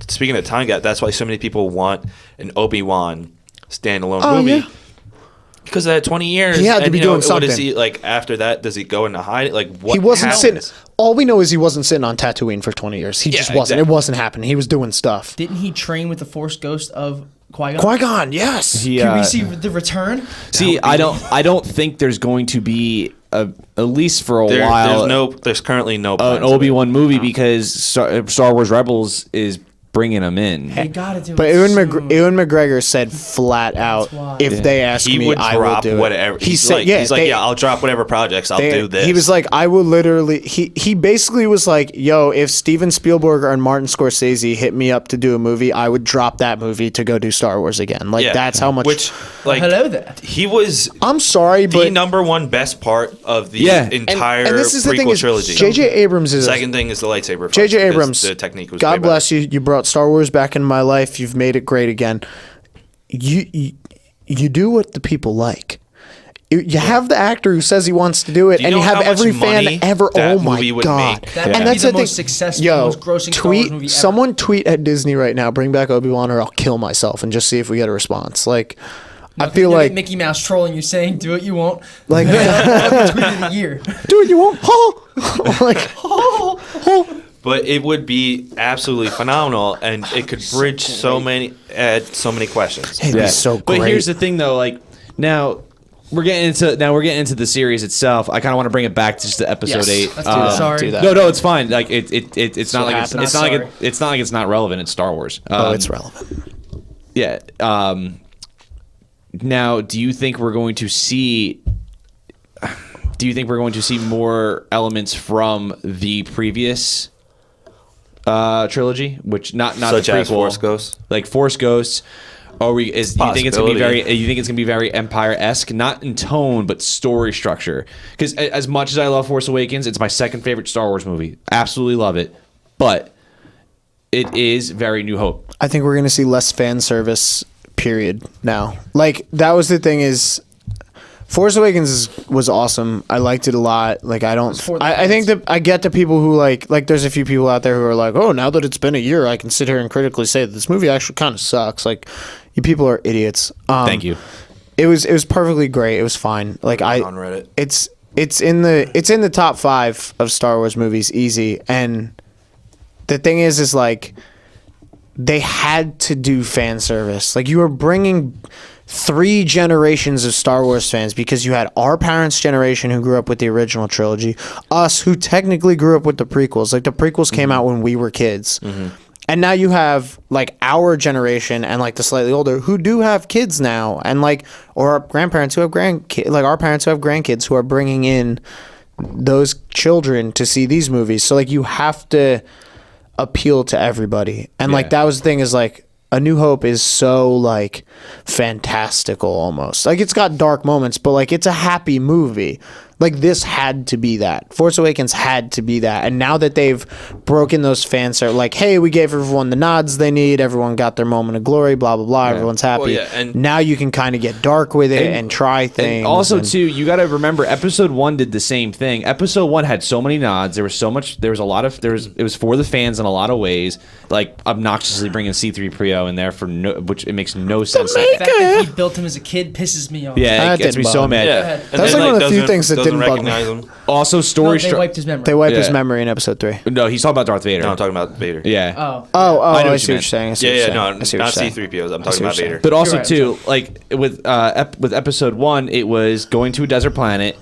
Speaker 2: speaking of time gap, that's why so many people want an Obi-Wan standalone movie.
Speaker 4: yeah.
Speaker 2: Because of that 20 years.
Speaker 4: He had to
Speaker 2: and,
Speaker 4: be
Speaker 2: you know,
Speaker 4: doing
Speaker 2: What is
Speaker 4: something.
Speaker 2: he, like, after that, does he go into hiding? Like, what
Speaker 4: He wasn't
Speaker 2: happens?
Speaker 4: sitting. All we know is he wasn't sitting on Tatooine for 20 years. He
Speaker 2: Yeah,
Speaker 4: just wasn't.
Speaker 2: exactly.
Speaker 4: It wasn't happening. He was doing stuff.
Speaker 5: Didn't he train with the Force Ghost of Qui-Gon?
Speaker 4: Qui-Gon, yes.
Speaker 5: Can we see the return?
Speaker 1: See, I don't think there's going to be at least for a while
Speaker 2: There's currently no
Speaker 1: an
Speaker 2: plans of it.
Speaker 1: Obi-Wan movie because Star Wars Rebels is bringing him in.
Speaker 5: They gotta do
Speaker 4: But
Speaker 5: it
Speaker 4: Ewan
Speaker 5: soon.
Speaker 4: McGregor said flat out,
Speaker 5: why.
Speaker 4: if they ask
Speaker 2: He
Speaker 4: me,
Speaker 2: would
Speaker 4: I will
Speaker 2: drop
Speaker 4: do it.
Speaker 2: whatever.
Speaker 4: He
Speaker 2: He's
Speaker 4: said,
Speaker 2: like,
Speaker 4: yeah,
Speaker 2: I'll drop whatever projects. I'll do this.
Speaker 4: He was like, I will literally. He basically was like, yo, if Steven Spielberg or Martin Scorsese hit me up to do a movie, I would drop that movie to go do Star Wars again. Like
Speaker 2: Yeah.
Speaker 4: that's how much.
Speaker 2: Which, like,
Speaker 5: Hello there.
Speaker 2: he was
Speaker 4: I'm sorry,
Speaker 2: the
Speaker 4: but
Speaker 2: number one best part of the
Speaker 1: Yeah.
Speaker 2: entire
Speaker 4: and this is the thing
Speaker 2: prequel
Speaker 4: is,
Speaker 2: trilogy.
Speaker 4: J.J. Abrams is
Speaker 2: Second thing is the lightsaber. fight,
Speaker 4: J.J.
Speaker 2: because
Speaker 4: Abrams.
Speaker 2: The technique was.
Speaker 4: God bless you. You brought Star Wars back in my life. You've made it great again. You do what the people like. You have the actor who says he wants to do it,
Speaker 2: Do you
Speaker 4: and
Speaker 2: know
Speaker 4: you have
Speaker 2: how much
Speaker 4: every fan
Speaker 2: money
Speaker 4: ever.
Speaker 2: that
Speaker 4: Oh my
Speaker 2: movie would
Speaker 4: god!
Speaker 2: make?
Speaker 5: That
Speaker 1: Yeah.
Speaker 5: would
Speaker 4: And
Speaker 5: be
Speaker 4: that's
Speaker 5: the
Speaker 4: the thing.
Speaker 5: most successful,
Speaker 4: Yo,
Speaker 5: most grossing Star Wars
Speaker 4: tweet
Speaker 5: movie ever.
Speaker 4: someone tweet at Disney right now. Bring back Obi-Wan, or I'll kill myself, and just see if we get a response. Like, I feel
Speaker 5: You'll get
Speaker 4: like
Speaker 5: Mickey Mouse trolling you saying, "Do what you want."
Speaker 4: like
Speaker 5: Tweet of the year.
Speaker 4: do what you want. like
Speaker 2: But it would be absolutely phenomenal, and it could bridge so many questions.
Speaker 4: it'd be so great.
Speaker 1: But here's the thing, though. Like now we're getting into the series itself. I kind of want to bring it back to just to episode
Speaker 4: Yes.
Speaker 1: 8.
Speaker 5: Let's do that. Sorry.
Speaker 4: do that.
Speaker 1: No, it's fine. Like it's not like it's
Speaker 4: happy.
Speaker 1: not like it's not like it's not relevant. It's Star Wars.
Speaker 4: Oh, it's relevant.
Speaker 1: Yeah. Now, do you think we're going to see more elements from the previous trilogy, which not
Speaker 2: Such
Speaker 1: the prequel,
Speaker 2: as Force Ghosts?
Speaker 1: like Force Ghosts? Or you think it's gonna be
Speaker 2: Possibility.
Speaker 1: you think it's gonna be very Empire-esque, not in tone but story structure? Because as much as I love Force Awakens, it's my second favorite Star Wars movie. Absolutely love it, but it is very New Hope.
Speaker 4: I think we're gonna see less fan service. Period. Now, like that was the thing is, Force Awakens was awesome. I liked it a lot. Like
Speaker 5: for the
Speaker 4: I think
Speaker 5: fans.
Speaker 4: that I get the people who like there's a few people out there who are like, oh, now that it's been a year, I can sit here and critically say that this movie actually kind of sucks. Like, you people are idiots.
Speaker 1: Thank you.
Speaker 4: It was perfectly great. It was fine. Like
Speaker 2: On Reddit.
Speaker 4: it's in the top 5 of Star Wars movies, easy. And the thing is like, they had to do fan service. Like, you were bringing 3 generations of Star Wars fans, because you had our parents' generation who grew up with the original trilogy, us who technically grew up with the prequels. Like, the prequels came out when we were kids. And now you have like our generation and like the slightly older who do have kids now, and like, or our grandparents who have grandkids, like our parents who have grandkids who are bringing in those children to see these movies. So like, you have to appeal to everybody. And like,
Speaker 1: Yeah.
Speaker 4: that was the thing is like, A New Hope is so like fantastical almost. Like, it's got dark moments, but like, it's a happy movie. Like, this had to be that. Force Awakens had to be that. And now that they've broken those fans are like, hey, we gave everyone the nods they need. Everyone got their moment of glory, blah, blah, blah. Everyone's happy.
Speaker 2: Well, and
Speaker 4: now you can kind of get dark with it and try things.
Speaker 1: And also, too, you got to remember, Episode 1 did the same thing. Episode 1 had so many nods. It was for the fans in a lot of ways. Like, obnoxiously bringing C-3PO in there which it makes no sense.
Speaker 5: The fact that he built him as a kid pisses me off.
Speaker 1: Yeah,
Speaker 4: That
Speaker 1: it gets me
Speaker 4: didn't
Speaker 1: so
Speaker 4: bother me.
Speaker 1: mad.
Speaker 2: Yeah.
Speaker 5: That
Speaker 2: And
Speaker 4: was
Speaker 2: then,
Speaker 4: like one of the few
Speaker 2: doesn't-
Speaker 4: things that
Speaker 2: doesn't
Speaker 4: didn't bug me.
Speaker 2: recognize him.
Speaker 1: Also,
Speaker 5: No, they wiped his memory.
Speaker 4: They wiped his
Speaker 1: Yeah.
Speaker 4: memory in Episode 3.
Speaker 1: No, he's talking about Darth Vader.
Speaker 2: No, I'm talking about Vader.
Speaker 1: Yeah.
Speaker 5: Oh.
Speaker 4: Oh,
Speaker 1: I know
Speaker 4: I
Speaker 1: what
Speaker 4: see
Speaker 1: you
Speaker 4: what you're saying. I see what
Speaker 2: Yeah,
Speaker 4: you're
Speaker 2: yeah,
Speaker 4: saying.
Speaker 2: no,
Speaker 4: I see what
Speaker 2: not
Speaker 4: you're saying.
Speaker 2: C-3POs. I'm
Speaker 4: I see
Speaker 2: talking
Speaker 4: what
Speaker 2: about
Speaker 4: you're
Speaker 2: Vader.
Speaker 1: But also,
Speaker 5: You're right,
Speaker 1: too, like with Episode 1, it was going to a desert planet,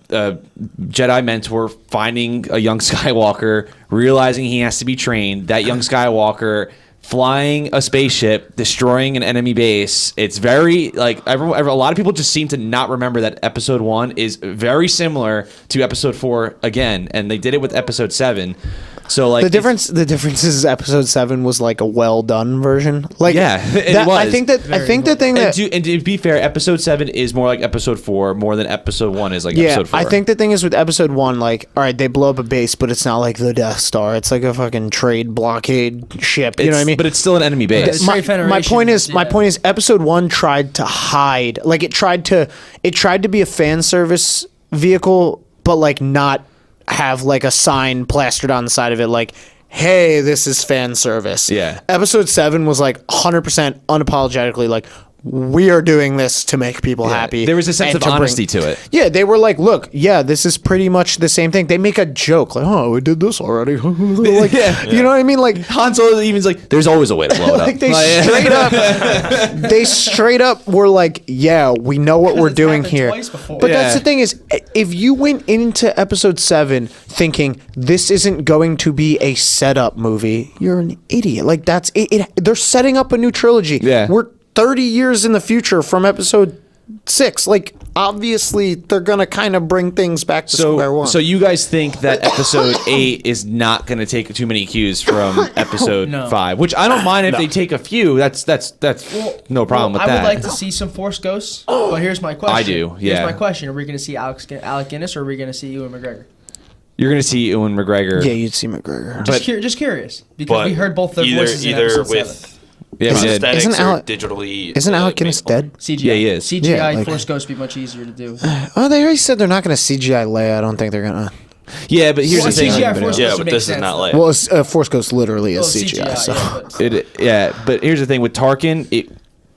Speaker 1: Jedi mentor finding a young Skywalker, realizing he has to be trained. That young Skywalker flying a spaceship, destroying an enemy base. It's very like a lot of people just seem to not remember that Episode 1 is very similar to Episode 4 again, and they did it with Episode 7. So like
Speaker 4: The difference is Episode 7 was like a well done version. Like,
Speaker 1: Yeah, it
Speaker 4: that,
Speaker 1: was.
Speaker 4: I think the thing that
Speaker 1: and to be fair, Episode 7 is more like Episode 4 more than Episode 1 is like
Speaker 4: yeah,
Speaker 1: Episode 4.
Speaker 4: I think the thing is with Episode 1, like, all right, they blow up a base, but it's not like the Death Star. It's like a fucking trade blockade ship. You know what I mean?
Speaker 1: But it's still an enemy base.
Speaker 5: It's Trade Federation,
Speaker 4: my point is
Speaker 5: yeah.
Speaker 4: Episode 1 tried to hide, like it tried to be a fan service vehicle, but like not have like a sign plastered on the side of it like, hey, this is fan service.
Speaker 1: Yeah.
Speaker 4: Episode 7 was like 100% unapologetically like, we are doing this to make people happy.
Speaker 1: There was a sense
Speaker 4: and
Speaker 1: of
Speaker 4: to
Speaker 1: honesty to it.
Speaker 4: Yeah, they were like, look, yeah, this is pretty much the same thing. They make a joke like, oh, we did this already. Like, you know what I mean? Like,
Speaker 1: Han Solo even's like, there's always a way to blow it up.
Speaker 4: like they straight up were like, yeah, we know what we're
Speaker 5: it's
Speaker 4: doing
Speaker 5: happened
Speaker 4: here.
Speaker 5: twice before.
Speaker 4: But
Speaker 1: Yeah.
Speaker 4: that's the thing is, if you went into Episode 7 thinking this isn't going to be a setup movie, you're an idiot. Like, that's it. They're setting up a new trilogy.
Speaker 1: Yeah.
Speaker 4: We're 30 years in the future from Episode 6. Like, obviously, they're gonna kind of bring things back to square one.
Speaker 1: So you guys think that Episode 8 is not going to take too many cues from Episode
Speaker 5: No.
Speaker 1: 5, which I don't mind if they take a few. That's no problem with
Speaker 5: I
Speaker 1: that.
Speaker 5: would like to see some Force Ghosts, but here's my question.
Speaker 1: I do, yeah.
Speaker 5: Here's my question: are we going to see Alec Guinness, or are we going to see Ewan McGregor?
Speaker 1: You're going to see Ewan McGregor.
Speaker 4: yeah, you'd see McGregor.
Speaker 5: Just curious, because
Speaker 2: But
Speaker 5: we heard both their voices in
Speaker 2: either
Speaker 5: episode
Speaker 2: with
Speaker 5: 7.
Speaker 1: Yeah, we did.
Speaker 2: prosthetics
Speaker 4: Isn't
Speaker 2: or
Speaker 4: Alec-
Speaker 2: digitally.
Speaker 4: Isn't Alec Guinness dead?
Speaker 5: CGI.
Speaker 1: Yeah, he is.
Speaker 5: CGI
Speaker 4: Yeah, like-
Speaker 5: Force Ghosts would be much easier to do.
Speaker 4: Oh, they already said they're not going to CGI Leia. I don't think they're gonna.
Speaker 1: Yeah, but here's
Speaker 5: Well,
Speaker 1: the thing.
Speaker 5: CGI Force
Speaker 2: Yeah,
Speaker 5: Ghosts
Speaker 2: but
Speaker 5: would
Speaker 2: this
Speaker 5: make
Speaker 2: is not
Speaker 5: sense,
Speaker 2: Leia.
Speaker 5: though.
Speaker 4: Well, Force Ghost literally is
Speaker 5: Well,
Speaker 4: CGI. So.
Speaker 5: yeah, but
Speaker 1: But here's the thing with Tarkin,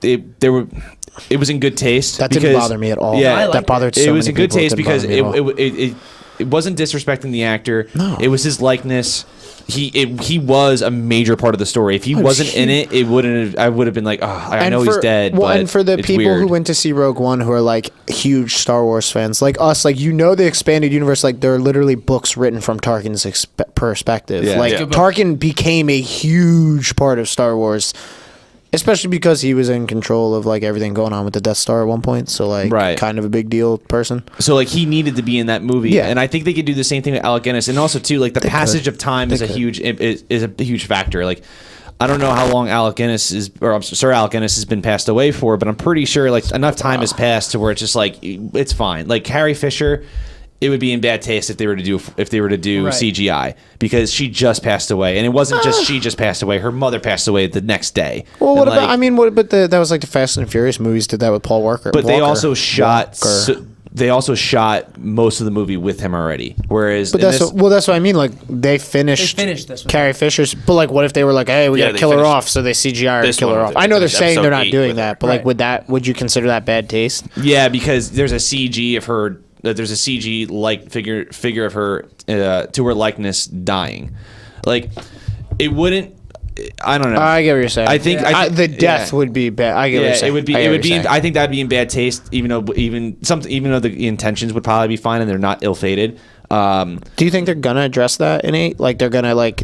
Speaker 1: it was in good taste.
Speaker 4: That didn't bother me at all.
Speaker 1: Yeah,
Speaker 5: I liked
Speaker 4: that bothered so
Speaker 1: it was
Speaker 4: many
Speaker 1: in good
Speaker 4: people,
Speaker 1: taste
Speaker 4: didn't
Speaker 1: because
Speaker 4: bother me at all.
Speaker 1: it wasn't disrespecting the actor.
Speaker 4: No.
Speaker 1: It was his likeness. He was a major part of the story. If he wasn't in it, it wouldn't. I would have been like, oh, I know he's dead.
Speaker 4: Well,
Speaker 1: but
Speaker 4: and for the
Speaker 1: it's
Speaker 4: people
Speaker 1: weird.
Speaker 4: who went to see Rogue One, who are like huge Star Wars fans, like us, like the expanded universe, like there are literally books written from Tarkin's perspective.
Speaker 1: Yeah.
Speaker 4: Like
Speaker 1: Yeah.
Speaker 4: Tarkin became a huge part of Star Wars. Especially because he was in control of like everything going on with the Death Star at one point, so like
Speaker 1: Right.
Speaker 4: kind of a big deal person.
Speaker 1: So like he needed to be in that movie,
Speaker 4: Yeah.
Speaker 1: and I think they could do the same thing with Alec Guinness, and also too like the passage of time is a huge factor. Like I don't know how long Sir Alec Guinness has been passed away for, but I'm pretty sure like enough time has passed to where it's just like it's fine. Like Carrie Fisher, it would be in bad taste if they were to do
Speaker 5: Right.
Speaker 1: CGI because she just passed away, and it wasn't just she just passed away. Her mother passed away the next day.
Speaker 4: Well,
Speaker 1: And,
Speaker 4: what about?
Speaker 1: like,
Speaker 4: I mean, what? But that was like the Fast and Furious movies did that with Paul Walker.
Speaker 1: But they
Speaker 4: Walker.
Speaker 1: also shot.
Speaker 4: Walker.
Speaker 1: They also shot most of the movie with him already. Whereas,
Speaker 4: But
Speaker 1: in
Speaker 4: that's
Speaker 1: this-
Speaker 4: that's what I mean. Like they finished
Speaker 5: this with
Speaker 4: Carrie Fisher's. But like, what if they were like, hey, we
Speaker 2: Yeah,
Speaker 4: gotta
Speaker 2: they
Speaker 4: kill her
Speaker 2: finished
Speaker 4: off, so they CGI her to
Speaker 2: this
Speaker 4: kill
Speaker 2: one
Speaker 4: her
Speaker 2: with
Speaker 4: off.
Speaker 2: it.
Speaker 4: I know they're
Speaker 2: It's
Speaker 4: saying they're
Speaker 2: episode
Speaker 4: not
Speaker 2: 8
Speaker 4: doing
Speaker 2: with
Speaker 4: that,
Speaker 2: her.
Speaker 4: but like,
Speaker 5: Right.
Speaker 4: would you consider that bad taste?
Speaker 1: yeah, because there's a CG of her. There's a CG like figure of her to her likeness dying. Like it wouldn't. I don't know.
Speaker 4: I get what you're saying.
Speaker 1: I think
Speaker 4: the death
Speaker 1: yeah.
Speaker 4: would be bad. I get what you're
Speaker 1: Yeah,
Speaker 4: saying.
Speaker 1: it would be.
Speaker 4: I get
Speaker 1: It
Speaker 4: what
Speaker 1: would
Speaker 4: you're
Speaker 1: be.
Speaker 4: saying.
Speaker 1: I think that'd be in bad taste, even though the intentions would probably be fine and they're not ill-fated.
Speaker 4: Do you think they're gonna address that in 8? Like they're gonna like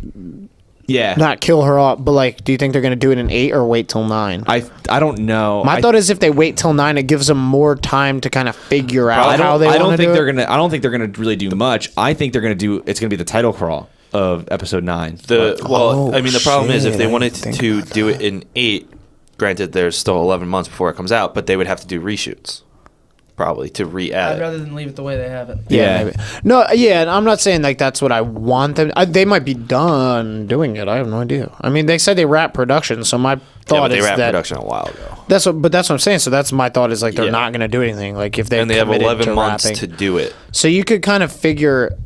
Speaker 1: Yeah.
Speaker 4: not kill her off, but like, do you think they're gonna do it in 8 or wait till 9?
Speaker 1: I don't know.
Speaker 4: My thought is if they wait till 9, it gives them more time to kind of figure out how they
Speaker 1: I
Speaker 4: want
Speaker 1: don't
Speaker 4: to
Speaker 1: think
Speaker 4: do
Speaker 1: they're
Speaker 4: it.
Speaker 1: gonna. I don't think they're gonna really do much. I think they're gonna do. It's gonna be the title crawl of Episode 9.
Speaker 2: I mean, the problem is if they
Speaker 4: shit, I
Speaker 2: wanted
Speaker 4: didn't think
Speaker 2: to
Speaker 4: about
Speaker 2: do it in 8, granted, there's still 11 months before it comes out, but they would have to do reshoots. probably to re-add
Speaker 5: I'd
Speaker 2: it.
Speaker 5: rather than leave it the way they have it.
Speaker 1: Yeah.
Speaker 4: Maybe. No, yeah, and I'm not saying like that's what I want them. They might be done doing it. I have no idea. I mean, they said they wrapped production, so my
Speaker 2: Yeah,
Speaker 4: thought
Speaker 2: but they
Speaker 4: is
Speaker 2: wrapped
Speaker 4: that
Speaker 2: production a while ago.
Speaker 4: that's what I'm saying. So that's my thought is like they're
Speaker 2: Yeah.
Speaker 4: not going to do anything. Like if they
Speaker 2: And they have
Speaker 4: committed
Speaker 2: 11
Speaker 4: to
Speaker 2: months
Speaker 4: wrapping.
Speaker 2: to do it.
Speaker 4: So you could kind of figure.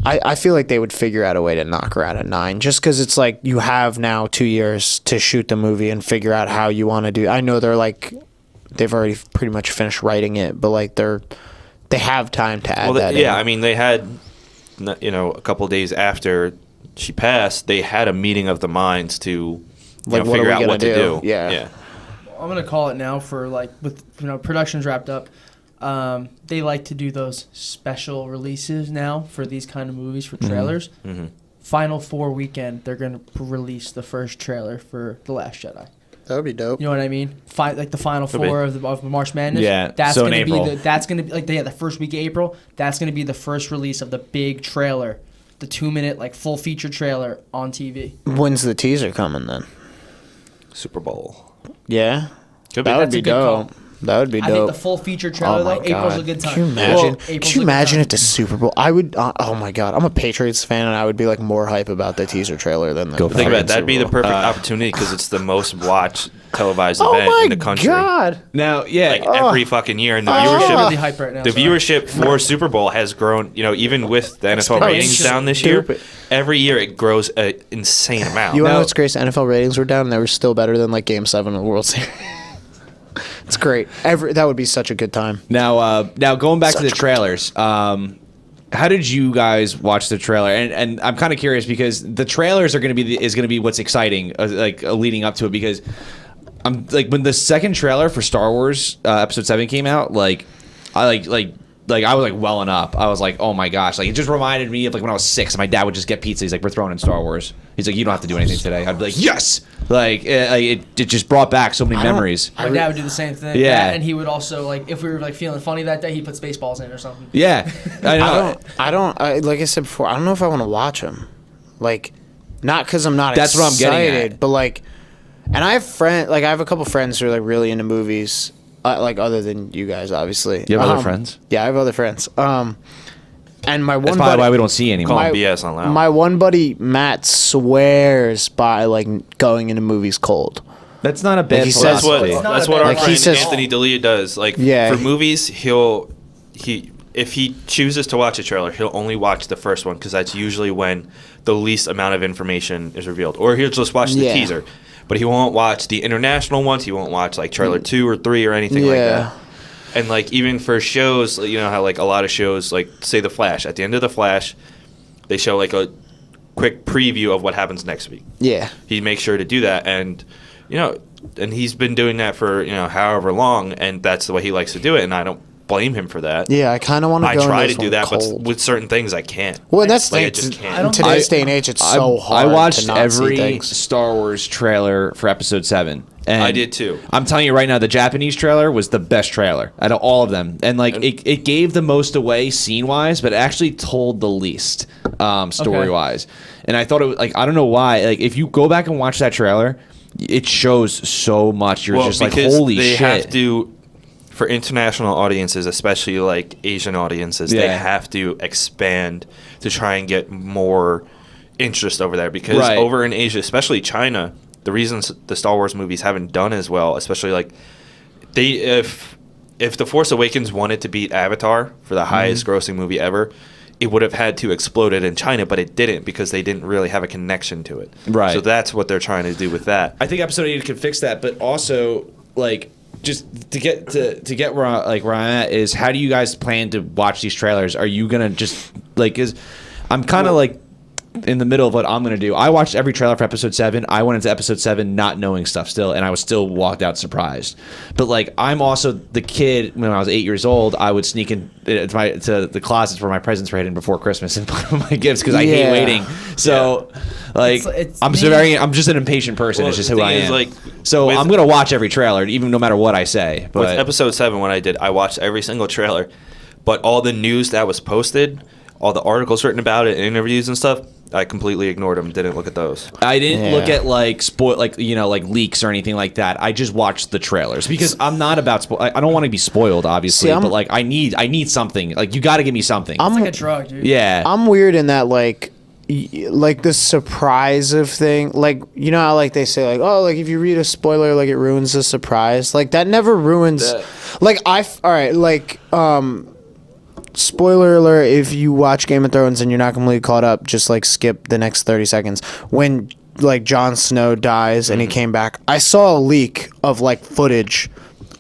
Speaker 4: I feel like they would figure out a way to knock her out at 9, just because it's like you have now 2 years to shoot the movie and figure out how you want to do. I know they've already pretty much finished writing it, but like they have time to add that.
Speaker 2: Yeah,
Speaker 4: in.
Speaker 2: I mean, they had, a couple days after she passed, they had a meeting of the minds to
Speaker 4: Like, what are
Speaker 2: figure
Speaker 4: we
Speaker 2: out
Speaker 4: gonna
Speaker 2: what to
Speaker 4: do?
Speaker 2: do.
Speaker 4: Yeah.
Speaker 5: I'm gonna call it now for like with production's wrapped up. They like to do those special releases now for these kind of movies for trailers.
Speaker 2: Mm-hmm.
Speaker 5: Final 4 weekend, they're gonna release the first trailer for The Last Jedi.
Speaker 4: That would be dope.
Speaker 5: You know what I mean? Like the final
Speaker 2: Could be.
Speaker 5: four of March Madness.
Speaker 1: Yeah,
Speaker 5: that's
Speaker 1: so in
Speaker 5: gonna
Speaker 1: April.
Speaker 5: be that's gonna be like the first week of April. That's gonna be the first release of the big trailer, the 2-minute like full feature trailer on TV.
Speaker 4: When's the teaser coming then?
Speaker 2: Super Bowl.
Speaker 4: Yeah,
Speaker 2: Could be.
Speaker 4: that would
Speaker 5: That's
Speaker 4: be
Speaker 5: a good call.
Speaker 4: dope. That would be
Speaker 5: I think
Speaker 4: dope.
Speaker 5: the full feature trailer
Speaker 4: Oh my
Speaker 5: though, April's
Speaker 4: God.
Speaker 5: a good time.
Speaker 4: Can you imagine?
Speaker 5: April's
Speaker 4: Could you
Speaker 5: a good
Speaker 4: imagine
Speaker 5: time.
Speaker 4: if the Super Bowl? I would. Oh my God! I'm a Patriots fan, and I would be like more hype about the teaser trailer than the.
Speaker 1: Go
Speaker 2: Think about it. That'd be the
Speaker 1: Super Bowl.
Speaker 2: perfect opportunity because it's the most watched televised
Speaker 4: Oh
Speaker 2: event
Speaker 4: my
Speaker 2: in the country.
Speaker 4: God!
Speaker 1: Now, yeah,
Speaker 2: Like every fucking year, and the
Speaker 5: I'm
Speaker 2: viewership.
Speaker 5: really hype right now.
Speaker 2: The
Speaker 5: sorry.
Speaker 2: viewership for Super Bowl has grown, even with the NFL ratings down this year.
Speaker 4: Stupid.
Speaker 2: Every year it grows an insane amount.
Speaker 4: You want to
Speaker 1: Now-
Speaker 4: know what's crazy? NFL ratings were down, and they were still better than like Game 7 of the World Series. It's great. That would be such a good time.
Speaker 1: now going back to the
Speaker 4: Such a good
Speaker 1: trailers. How did you guys watch the trailer? And I'm kind of curious because the trailers are going to be what's exciting, leading up to it. Because I'm like when the second trailer for Star Wars Episode 7 came out, I was like welling up. I was like, oh my gosh! Like it just reminded me of like when I was 6, and my dad would just get pizza. He's like, we're throwing in Star Wars. He's like, you don't have to do anything today. I'd be like, yes! Like it just brought back so many memories.
Speaker 5: My dad would do the same thing.
Speaker 1: Yeah.
Speaker 5: And he would also like if we were like feeling funny that day, he'd put Spaceballs in or something.
Speaker 1: Yeah, I know.
Speaker 4: Like I said before, I don't know if I want to watch them. Like, not because I'm not
Speaker 1: That's what I'm getting
Speaker 4: excited,
Speaker 1: at.
Speaker 4: but like, and I have a couple friends who are like really into movies, like other than you guys, obviously.
Speaker 1: You have other friends?
Speaker 4: Yeah, I have other friends. And my
Speaker 1: That's
Speaker 4: one
Speaker 1: probably
Speaker 4: buddy,
Speaker 1: why we don't see anymore.
Speaker 2: Call him BS on loud.
Speaker 4: my one buddy Matt swears by like going into movies cold.
Speaker 1: That's not a bad
Speaker 4: he says
Speaker 2: That's what
Speaker 1: philosophy.
Speaker 5: It's not
Speaker 2: that's
Speaker 5: a
Speaker 2: what
Speaker 5: bad
Speaker 2: our
Speaker 4: Like, he
Speaker 2: friend
Speaker 4: says-
Speaker 2: Anthony D'Elia does. Like
Speaker 4: Yeah.
Speaker 2: for movies, if he chooses to watch a trailer, he'll only watch the first one because that's usually when the least amount of information is revealed. Or he'll just watch the
Speaker 4: Yeah.
Speaker 2: teaser, but he won't watch the international ones. He won't watch like trailer 2 or 3 or anything like
Speaker 4: Yeah.
Speaker 2: that. And like even for shows, you know how like a lot of shows, like say The Flash. At the end of The Flash, they show like a quick preview of what happens next week.
Speaker 4: Yeah.
Speaker 2: He makes sure to do that, and and he's been doing that for however long, and that's the way he likes to do it, and I don't blame him for that.
Speaker 4: Yeah, I kind of want to
Speaker 2: I
Speaker 4: go
Speaker 2: try
Speaker 4: into
Speaker 2: to
Speaker 4: this
Speaker 2: do that,
Speaker 4: one cold.
Speaker 2: but with certain things I can't.
Speaker 4: Well, that's
Speaker 2: Like, I
Speaker 4: the
Speaker 2: just
Speaker 4: thing.
Speaker 2: can't.
Speaker 4: In today's day and age, it's so hard.
Speaker 1: I watched
Speaker 4: to not see
Speaker 1: every
Speaker 4: things.
Speaker 1: Star Wars trailer for Episode 7. And
Speaker 2: I did too.
Speaker 1: I'm telling you right now, the Japanese trailer was the best trailer out of all of them, and like it gave the most away scene wise, but it actually told the least story wise. And I thought it was like I don't know why. Like if you go back and watch that trailer, it shows so much. You're just like,
Speaker 2: because
Speaker 1: holy
Speaker 2: they
Speaker 1: shit!
Speaker 2: have to, for international audiences, especially like Asian audiences, they
Speaker 1: Yeah.
Speaker 2: have to expand to try and get more interest over there. Because
Speaker 1: Right.
Speaker 2: over in Asia, especially China, the reasons the Star Wars movies haven't done as well, especially like if The Force Awakens wanted to beat Avatar for the highest grossing movie ever, it would have had to explode it in China, but it didn't because they didn't really have a connection to it.
Speaker 1: Right.
Speaker 2: So that's what they're trying to do with that.
Speaker 1: I think Episode 8 could fix that, but also like just to get where I'm at is how do you guys plan to watch these trailers? Are you gonna just like I'm kind of like in the middle of what I'm gonna do. I watched every trailer for Episode 7. I went into Episode 7 not knowing stuff still, and I was still walked out surprised. But like I'm also the kid when I was 8 years old. I would sneak in to the closets where my presents were hidden before Christmas and put my gifts because I hate
Speaker 4: Yeah.
Speaker 1: waiting. So like
Speaker 5: It's
Speaker 1: I'm just an impatient person.
Speaker 2: Well,
Speaker 1: it's just
Speaker 2: the
Speaker 1: who
Speaker 2: thing
Speaker 1: I
Speaker 2: is,
Speaker 1: am.
Speaker 2: like,
Speaker 1: So
Speaker 2: with-
Speaker 1: I'm gonna watch every trailer, even no matter what I say. But
Speaker 2: With Episode 7, what I did, I watched every single trailer, but all the news that was posted, all the articles written about it, interviews and stuff, I completely ignored them. Didn't look at those.
Speaker 1: I didn't look at like leaks or anything like that. I just watched the trailers because I'm not about I don't want to be spoiled, obviously, but like I need something. Like you got to give me something.
Speaker 5: It's like a drug, dude.
Speaker 1: Yeah,
Speaker 4: I'm weird in that like the surprise of thing, like you know how like they say like, oh, like if you read a spoiler, like it ruins the surprise. Like that never ruins. Like all right, like spoiler alert, if you watch Game of Thrones and you're not completely caught up, just like skip the next 30 seconds. When like Jon Snow dies and he came back, I saw a leak of like footage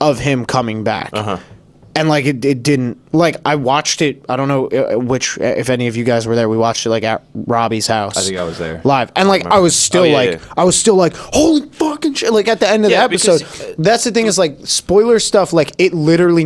Speaker 4: of him coming back. And like it didn't, like I watched it, I don't know which, if any of you guys were there, we watched it like at Robbie's house.
Speaker 1: I think I was there
Speaker 4: live. And like I was still I was still like, holy fucking shit, like at the end of the episode. That's the thing is like spoiler stuff, like it literally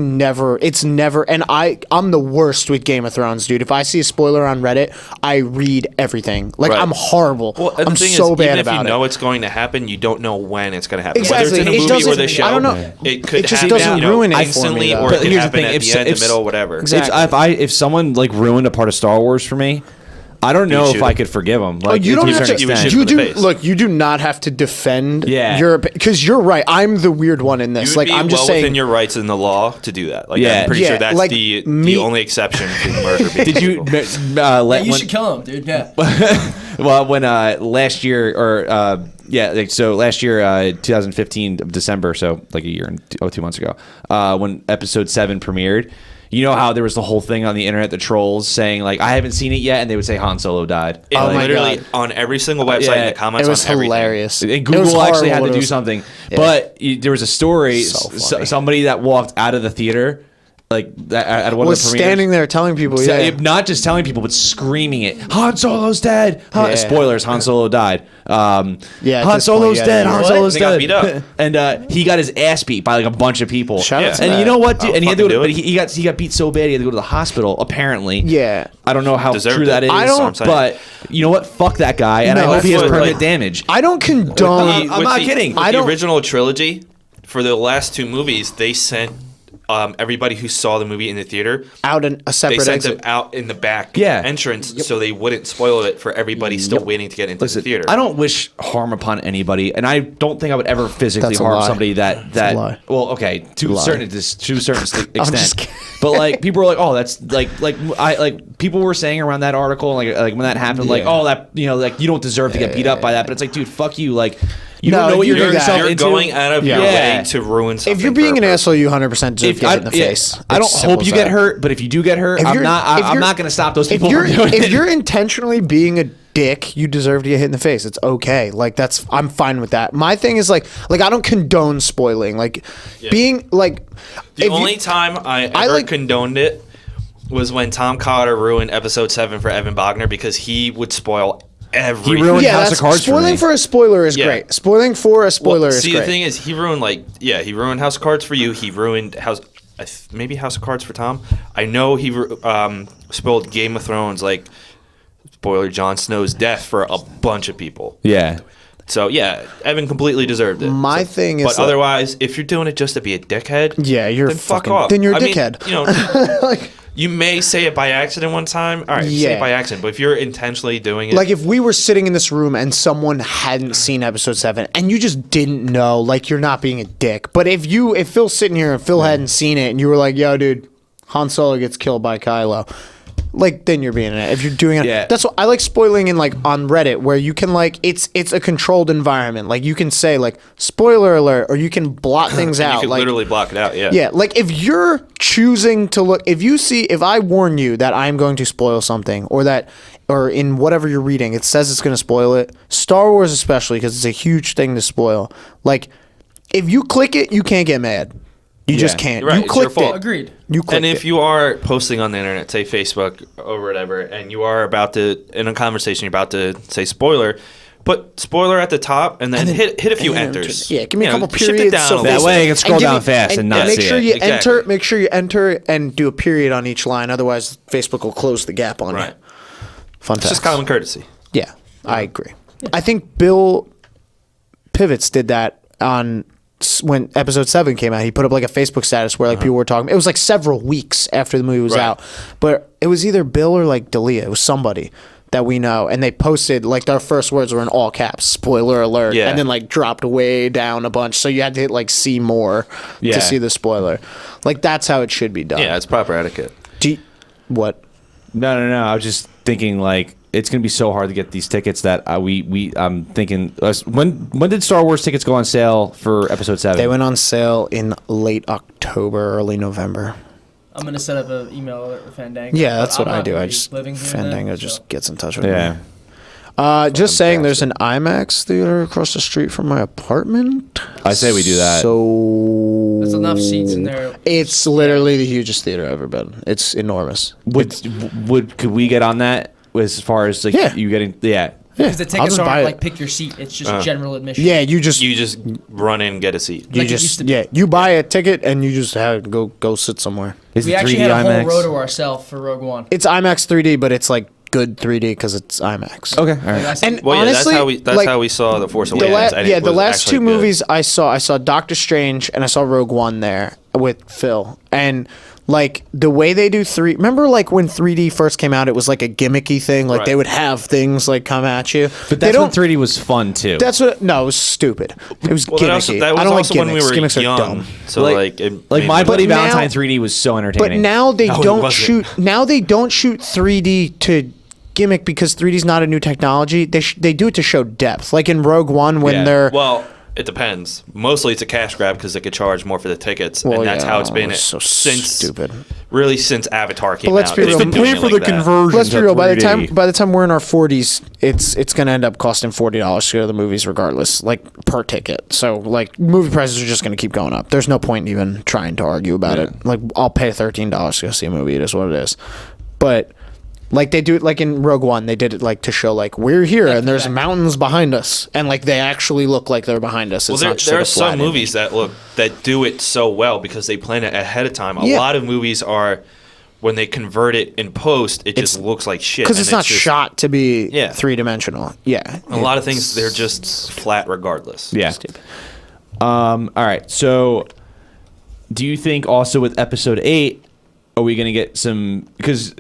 Speaker 4: it's never, and I'm the worst with Game of Thrones, dude. If I see a spoiler on Reddit, I read everything. Like I'm horrible.
Speaker 2: Well,
Speaker 4: I'm so bad about it.
Speaker 2: Even if you know it's going to happen, you don't know when it's going to happen.
Speaker 4: Exactly.
Speaker 2: Whether it's in a movie or the show,
Speaker 4: I don't know.
Speaker 2: it could
Speaker 4: just
Speaker 2: happen
Speaker 4: doesn't ruin it
Speaker 2: instantly,
Speaker 4: for me,
Speaker 2: or it could
Speaker 1: here's the
Speaker 2: happen
Speaker 1: thing,
Speaker 2: at the end, the middle, whatever.
Speaker 4: Exactly.
Speaker 1: If someone like ruined a part of Star Wars for me, I don't know if I could forgive them. Like,
Speaker 4: you don't have to.
Speaker 2: You do
Speaker 4: look. You do not have to defend.
Speaker 1: Yeah.
Speaker 4: Because you're right. I'm the weird one in this.
Speaker 2: You would
Speaker 4: Like
Speaker 2: be
Speaker 4: I'm just saying.
Speaker 2: within your rights in the law to do that. Like
Speaker 1: Yeah.
Speaker 2: I'm pretty
Speaker 4: Yeah,
Speaker 2: sure that's
Speaker 4: like,
Speaker 2: the
Speaker 4: me-
Speaker 2: only exception to murder. Being
Speaker 1: Did you
Speaker 2: illegal.
Speaker 1: let
Speaker 5: You should kill him, dude. Yeah.
Speaker 1: well, when last year so last year 2015 December, so like a year and 2 months ago, when episode 7 premiered, you know how there was the whole thing on the internet, the trolls saying like, I haven't seen it yet, and they would say Han Solo died.
Speaker 2: It
Speaker 4: my
Speaker 2: literally
Speaker 4: God.
Speaker 2: on every single website in the comments.
Speaker 4: It was
Speaker 2: on everything.
Speaker 4: hilarious.
Speaker 1: And
Speaker 4: It was
Speaker 1: Google actually
Speaker 4: horrible
Speaker 1: had
Speaker 4: what
Speaker 1: to
Speaker 4: it
Speaker 1: do
Speaker 4: was-
Speaker 1: something.
Speaker 4: Yeah.
Speaker 1: But there was a story,
Speaker 4: So funny.
Speaker 1: somebody that walked out of the theater, like at one
Speaker 4: was
Speaker 1: of the premieres,
Speaker 4: standing there telling people, yeah.
Speaker 1: not just telling people, but screaming it. Han Solo's dead.
Speaker 4: Yeah.
Speaker 1: Spoilers, Han Solo died.
Speaker 4: Yeah, at
Speaker 1: Han
Speaker 4: this
Speaker 1: Solo's
Speaker 4: point,
Speaker 1: dead.
Speaker 4: yeah,
Speaker 1: Han
Speaker 2: What?
Speaker 1: Solo's
Speaker 2: They got
Speaker 1: dead.
Speaker 2: beat up.
Speaker 1: And he got his ass beat by like a bunch of people.
Speaker 4: Shout out to
Speaker 1: And
Speaker 4: that.
Speaker 1: you know what, dude?
Speaker 2: I'll
Speaker 1: And he had to
Speaker 2: fucking
Speaker 1: go to,
Speaker 2: do
Speaker 1: but
Speaker 2: it.
Speaker 1: he got beat so bad he had to go to the hospital, apparently.
Speaker 4: Yeah.
Speaker 1: I don't know how
Speaker 2: Deserved
Speaker 1: true
Speaker 2: it.
Speaker 1: that is.
Speaker 4: I don't-
Speaker 1: but you know what? Fuck that guy. And I
Speaker 4: No,
Speaker 1: hope he has
Speaker 2: that's what,
Speaker 1: permanent
Speaker 2: like-
Speaker 1: damage.
Speaker 4: I don't condone.
Speaker 1: I'm not kidding.
Speaker 2: With
Speaker 4: I
Speaker 2: the
Speaker 4: don't-
Speaker 2: original trilogy, for the last 2 movies, they sent everybody who saw the movie in the theater.
Speaker 4: out a
Speaker 2: They
Speaker 4: separate
Speaker 2: sent
Speaker 4: exit.
Speaker 2: them out in the back
Speaker 1: Yeah.
Speaker 2: entrance so they wouldn't spoil it for everybody still waiting to get into
Speaker 1: Listen,
Speaker 2: the theater.
Speaker 1: I don't wish harm upon anybody, and I don't think I would ever physically
Speaker 4: That's a
Speaker 1: harm
Speaker 4: lie.
Speaker 1: somebody that
Speaker 4: a lie.
Speaker 1: well, okay, to a certain extent.
Speaker 4: just kidding.
Speaker 1: But like people were like, oh, that's like people were saying around that article, like when that happened, like, oh, that like you don't deserve to get beat up by that. But it's like, dude, fuck you, like you
Speaker 4: No,
Speaker 1: don't know what
Speaker 4: you
Speaker 1: you're
Speaker 4: do
Speaker 1: getting
Speaker 4: that.
Speaker 1: yourself
Speaker 2: You're
Speaker 1: into.
Speaker 2: going out of your
Speaker 1: Yeah.
Speaker 2: way to ruin something.
Speaker 4: If you're being
Speaker 2: for
Speaker 4: an
Speaker 2: a person.
Speaker 4: asshole, you 100% deserve to get hit in the face.
Speaker 1: I don't
Speaker 4: It's simple
Speaker 1: hope you
Speaker 4: as
Speaker 1: get
Speaker 4: that.
Speaker 1: hurt, but if you do get hurt,
Speaker 4: If
Speaker 1: I'm
Speaker 4: you're-
Speaker 1: not.
Speaker 4: if
Speaker 1: I'm
Speaker 4: you're-
Speaker 1: not going to stop those
Speaker 4: If
Speaker 1: people
Speaker 4: you're
Speaker 1: from doing
Speaker 4: if
Speaker 1: it.
Speaker 4: you're intentionally being a dick, you deserve to get hit in the face. It's okay. Like I'm fine with that. My thing is like I don't condone spoiling. Like being like
Speaker 2: The only time I ever
Speaker 4: like-
Speaker 2: condoned it was when Tom Cotter ruined episode 7 for Evan Bogner because he would spoil everything.
Speaker 1: He ruined House of
Speaker 4: that's
Speaker 1: Cards for
Speaker 4: spoiling
Speaker 1: me.
Speaker 4: for a spoiler is
Speaker 2: Yeah.
Speaker 4: great. Spoiling for a spoiler is
Speaker 2: See,
Speaker 4: great.
Speaker 2: the thing is, he ruined he ruined House of Cards for you. He ruined maybe House of Cards for Tom. I know he spoiled Game of Thrones, like spoiler Jon Snow's death for a bunch of people.
Speaker 1: Yeah.
Speaker 2: So yeah, Evan completely deserved it.
Speaker 4: My thing is
Speaker 2: but
Speaker 4: like-
Speaker 2: otherwise, if you're doing it just to be a dickhead,
Speaker 4: Yeah, you're
Speaker 2: then fuck
Speaker 4: fucking-
Speaker 2: off.
Speaker 4: then you're a
Speaker 2: I mean,
Speaker 4: dickhead.
Speaker 2: you know,
Speaker 4: like
Speaker 2: you may say it by accident one time. All right, say
Speaker 4: Yeah.
Speaker 2: it by accident. But if you're intentionally doing it,
Speaker 4: like if we were sitting in this room and someone hadn't seen episode 7 and you just didn't know, like you're not being a dick. But if Phil's sitting here and Phil hadn't seen it and you were like, yo, dude, Han Solo gets killed by Kylo. Like then you're being it. If you're doing it,
Speaker 1: Yeah.
Speaker 4: that's what I like spoiling in like on Reddit where you can like it's a controlled environment. Like you can say like spoiler alert or you can blot things
Speaker 2: you
Speaker 4: out.
Speaker 2: could
Speaker 4: Like
Speaker 2: literally block it out. Yeah.
Speaker 4: yeah, like if you're choosing to look, if I warn you that I'm going to spoil something or in whatever you're reading, it says it's going to spoil it, Star Wars especially, because it's a huge thing to spoil. Like if you click it, you can't get mad. You just can't.
Speaker 2: Right,
Speaker 4: You
Speaker 2: it's your
Speaker 4: clicked
Speaker 2: fault.
Speaker 4: it.
Speaker 5: Agreed.
Speaker 4: You clicked
Speaker 2: And if
Speaker 4: it.
Speaker 2: you are posting on the internet, say Facebook or whatever, and you are about to, in a conversation, you're about to say spoiler, put spoiler at the top and then, hit a few enters.
Speaker 4: Yeah, give me a couple
Speaker 2: shift
Speaker 4: periods.
Speaker 2: it down
Speaker 4: so
Speaker 2: a
Speaker 1: That
Speaker 2: little
Speaker 1: way I
Speaker 2: bit.
Speaker 1: can scroll down fast and not
Speaker 4: make
Speaker 1: see
Speaker 4: sure
Speaker 1: it.
Speaker 4: you
Speaker 2: Exactly.
Speaker 4: make sure you enter and do a period on each line. Otherwise, Facebook will close the gap on
Speaker 2: Right.
Speaker 4: you. Fun
Speaker 2: It's just
Speaker 4: facts.
Speaker 2: common courtesy.
Speaker 4: Yeah, I agree. I think Bill Pivots did that on when episode 7 came out. He put up like a Facebook status where like people were talking. It was like several weeks after the movie was
Speaker 2: Right.
Speaker 4: out, but it was either Bill or like Dalia. It was somebody. that we know, and they posted like their first words were in all caps, spoiler alert,
Speaker 2: Yeah.
Speaker 4: and then like dropped way down a bunch, so you had to hit like see more
Speaker 1: Yeah.
Speaker 4: to see the spoiler. Like that's how it should be done.
Speaker 2: Yeah, it's proper etiquette.
Speaker 4: What?
Speaker 1: No. I was just thinking like it's gonna be so hard to get these tickets that I'm thinking when did Star Wars tickets go on sale for Episode 7?
Speaker 4: They went on sale in late October, early November.
Speaker 5: I'm gonna set up an email alert with Fandango.
Speaker 4: Yeah, that's
Speaker 5: but
Speaker 4: what
Speaker 5: I'm
Speaker 4: I
Speaker 5: not
Speaker 4: do. I
Speaker 5: really
Speaker 4: just
Speaker 5: living here
Speaker 4: Fandango
Speaker 5: now,
Speaker 4: just
Speaker 5: so.
Speaker 4: gets in touch with
Speaker 1: Yeah.
Speaker 4: me. Just saying, there's an IMAX theater across the street from my apartment.
Speaker 1: I say we do that.
Speaker 4: So
Speaker 5: There's enough seats in there.
Speaker 4: it's literally the hugest theater I've ever been. It's enormous.
Speaker 1: Could we get on that as far as like
Speaker 4: Yeah.
Speaker 1: you getting yeah.
Speaker 5: Because the
Speaker 4: I'll
Speaker 5: tickets
Speaker 4: just buy
Speaker 5: aren't
Speaker 4: it.
Speaker 5: like pick your seat. It's just general admission.
Speaker 4: Yeah, you just
Speaker 2: You just run in and get a seat.
Speaker 4: you
Speaker 5: like it used
Speaker 4: just
Speaker 5: to be.
Speaker 4: you buy a ticket and you just have go sit somewhere.
Speaker 1: Is
Speaker 5: We
Speaker 1: it
Speaker 5: actually
Speaker 1: 3D
Speaker 5: had a
Speaker 1: IMAX?
Speaker 5: whole row to ourselves for Rogue One.
Speaker 4: It's IMAX 3D, but it's like good 3D because it's IMAX.
Speaker 1: Okay, all
Speaker 5: Like,
Speaker 1: right.
Speaker 5: I said-
Speaker 4: And
Speaker 2: Well, yeah,
Speaker 4: honestly,
Speaker 2: that's
Speaker 4: like,
Speaker 2: how we saw The Force
Speaker 4: the
Speaker 2: Awakens. and it
Speaker 4: the
Speaker 2: was
Speaker 4: last
Speaker 2: actually
Speaker 4: two
Speaker 2: good.
Speaker 4: movies I saw Doctor Strange and I saw Rogue One there with Phil, and like the way they do remember like when 3D first came out, it was like a gimmicky thing, like
Speaker 2: Right.
Speaker 4: they would have things like come at you,
Speaker 1: But
Speaker 4: they
Speaker 1: that's when
Speaker 4: don't.
Speaker 1: 3D was fun too.
Speaker 4: That's what. No, it was stupid. It was
Speaker 2: Well,
Speaker 4: gimmicky.
Speaker 2: that was
Speaker 4: I don't
Speaker 2: also
Speaker 4: like
Speaker 2: when we
Speaker 4: gimmicks.
Speaker 2: were
Speaker 4: Gimmicks are
Speaker 2: young.
Speaker 4: dumb.
Speaker 2: So like, it
Speaker 1: like
Speaker 2: made
Speaker 1: My
Speaker 2: me-
Speaker 1: Bloody
Speaker 4: But now-
Speaker 1: Valentine 3D was so entertaining.
Speaker 4: But now they
Speaker 2: No, it
Speaker 4: don't
Speaker 2: wasn't.
Speaker 4: shoot. Now they don't shoot 3D to gimmick because 3D is not a new technology. They do it to show depth. Like in Rogue One when
Speaker 1: Yeah.
Speaker 4: they're
Speaker 2: Well, it depends. Mostly it's a cash grab because they could charge more for the tickets,
Speaker 4: Well,
Speaker 2: and that's
Speaker 4: yeah,
Speaker 2: how it's been
Speaker 4: it's so
Speaker 2: since
Speaker 4: stupid.
Speaker 2: Really since Avatar came
Speaker 4: let's
Speaker 2: out.
Speaker 4: be
Speaker 2: They've
Speaker 4: real.
Speaker 2: been doing it like that.
Speaker 4: Let's be
Speaker 1: to
Speaker 4: real. By the
Speaker 1: 3D.
Speaker 4: time we're in our 40s, it's gonna end up costing $40 to go to the movies, regardless, like per ticket. So like movie prices are just gonna keep going up. There's no point in even trying to argue about it. Like I'll pay $13 to go see a movie. It is what it is. But like they do it like in Rogue One, they did it like to show like we're here and there's mountains behind us, and like they actually look like they're behind us.
Speaker 2: Well,
Speaker 4: It's
Speaker 2: there,
Speaker 4: not just
Speaker 2: there
Speaker 4: like
Speaker 2: are
Speaker 4: a flat
Speaker 2: some
Speaker 4: image.
Speaker 2: movies that do it so well because they plan it ahead of time. A
Speaker 4: Yeah.
Speaker 2: lot of movies are when they convert it in post, it just looks like shit
Speaker 4: because
Speaker 2: and
Speaker 4: it's not
Speaker 2: just-
Speaker 4: shot to be
Speaker 2: Yeah.
Speaker 4: 3-dimensional. Yeah,
Speaker 2: A lot of things they're just flat regardless.
Speaker 1: yeah. All right. So, do you think also with Episode 8, are we gonna get some? Because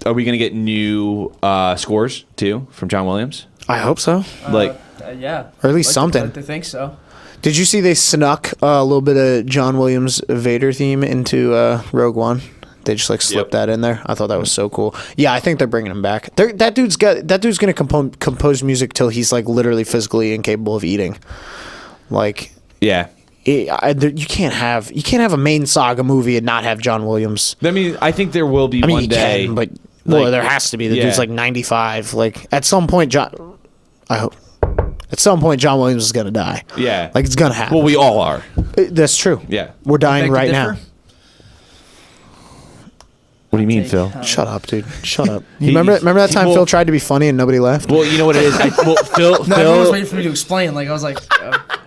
Speaker 1: are we gonna get new scores too from John Williams?
Speaker 4: I hope so.
Speaker 1: Like,
Speaker 5: Yeah.
Speaker 4: Or at least
Speaker 5: Like
Speaker 4: something.
Speaker 5: to think so.
Speaker 4: Did you see they snuck a little bit of John Williams Vader theme into Rogue One? They just like slipped that in there. I thought that was so cool. Yeah, I think they're bringing him back. That dude's gonna compose music till he's like literally physically incapable of eating. Like
Speaker 1: yeah.
Speaker 4: you can't have a main saga movie and not have John Williams.
Speaker 1: I mean, I think there will be
Speaker 4: I mean,
Speaker 1: one
Speaker 4: you
Speaker 1: day.
Speaker 4: can, but
Speaker 1: like,
Speaker 4: there has to be. The
Speaker 1: yeah.
Speaker 4: dude's like 95. Like at some point, I hope. At some point, John Williams is gonna die.
Speaker 1: Yeah.
Speaker 4: Like it's gonna happen.
Speaker 1: Well, we all are.
Speaker 4: That's true.
Speaker 1: Yeah.
Speaker 4: We're dying
Speaker 5: Beg to
Speaker 4: right now.
Speaker 5: differ?
Speaker 1: What do you mean,
Speaker 5: Take
Speaker 1: Phil?
Speaker 5: how-
Speaker 4: Shut up, dude. Shut up. You
Speaker 1: He-
Speaker 4: remember that time
Speaker 1: well-
Speaker 4: Phil tried to be funny and nobody laughed?
Speaker 1: Well, you know what it is. Phil.
Speaker 5: No, everyone was waiting for me to explain. Like I was like,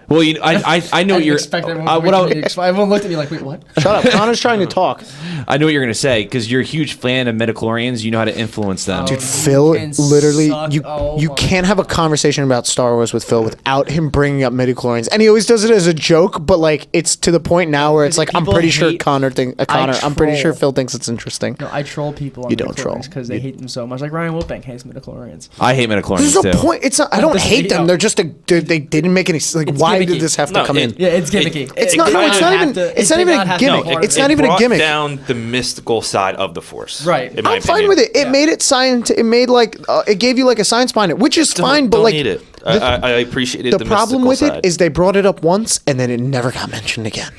Speaker 1: Well, you know, I know
Speaker 5: I didn't
Speaker 1: you're.
Speaker 5: expect everyone
Speaker 1: what
Speaker 5: to wait
Speaker 1: I,
Speaker 5: for me to explain. Everyone looked at me like, wait, what?
Speaker 4: Shut up. Connor's trying to talk.
Speaker 1: I know what you're gonna say because you're a huge fan of midichlorians. You know how to influence them.
Speaker 5: Dude,
Speaker 4: Phil
Speaker 5: can
Speaker 4: literally
Speaker 5: suck. Oh
Speaker 4: you
Speaker 5: my
Speaker 4: can't have a conversation about Star Wars with Phil without him bringing up midichlorians. And he always does it as a joke, but like it's to the point now where it's like I'm
Speaker 5: People
Speaker 4: pretty sure
Speaker 5: hate-
Speaker 4: Connor I'm pretty sure
Speaker 5: troll.
Speaker 4: Phil thinks it's interesting.
Speaker 5: No, I troll people on
Speaker 4: You don't troll.
Speaker 5: because they hate them so much. Like Ryan Wilbank hates midichlorians.
Speaker 1: I hate midichlorians
Speaker 4: There's no
Speaker 1: too.
Speaker 4: point. It's not I don't
Speaker 5: This
Speaker 4: hate them.
Speaker 5: video-
Speaker 4: They're just they didn't make any like
Speaker 5: It's
Speaker 4: why
Speaker 5: gimmicky.
Speaker 4: did this have to
Speaker 2: No,
Speaker 4: come in?
Speaker 5: Yeah, it's gimmicky.
Speaker 4: It's not- no, it's not even- it's not even a gimmick. It's not even a
Speaker 2: brought
Speaker 4: gimmick.
Speaker 2: down the mystical side of the Force.
Speaker 5: Right.
Speaker 2: in my
Speaker 4: I'm fine
Speaker 2: opinion.
Speaker 4: with it. It
Speaker 5: Yeah.
Speaker 4: made it science. It made like it gave you like a science behind it, which is fine. But
Speaker 2: Don't
Speaker 4: like
Speaker 2: need it.
Speaker 4: the-
Speaker 2: I appreciated
Speaker 4: the
Speaker 2: the
Speaker 4: problem
Speaker 2: mystical
Speaker 4: with
Speaker 2: side.
Speaker 4: it is they brought it up once and then it never got mentioned again.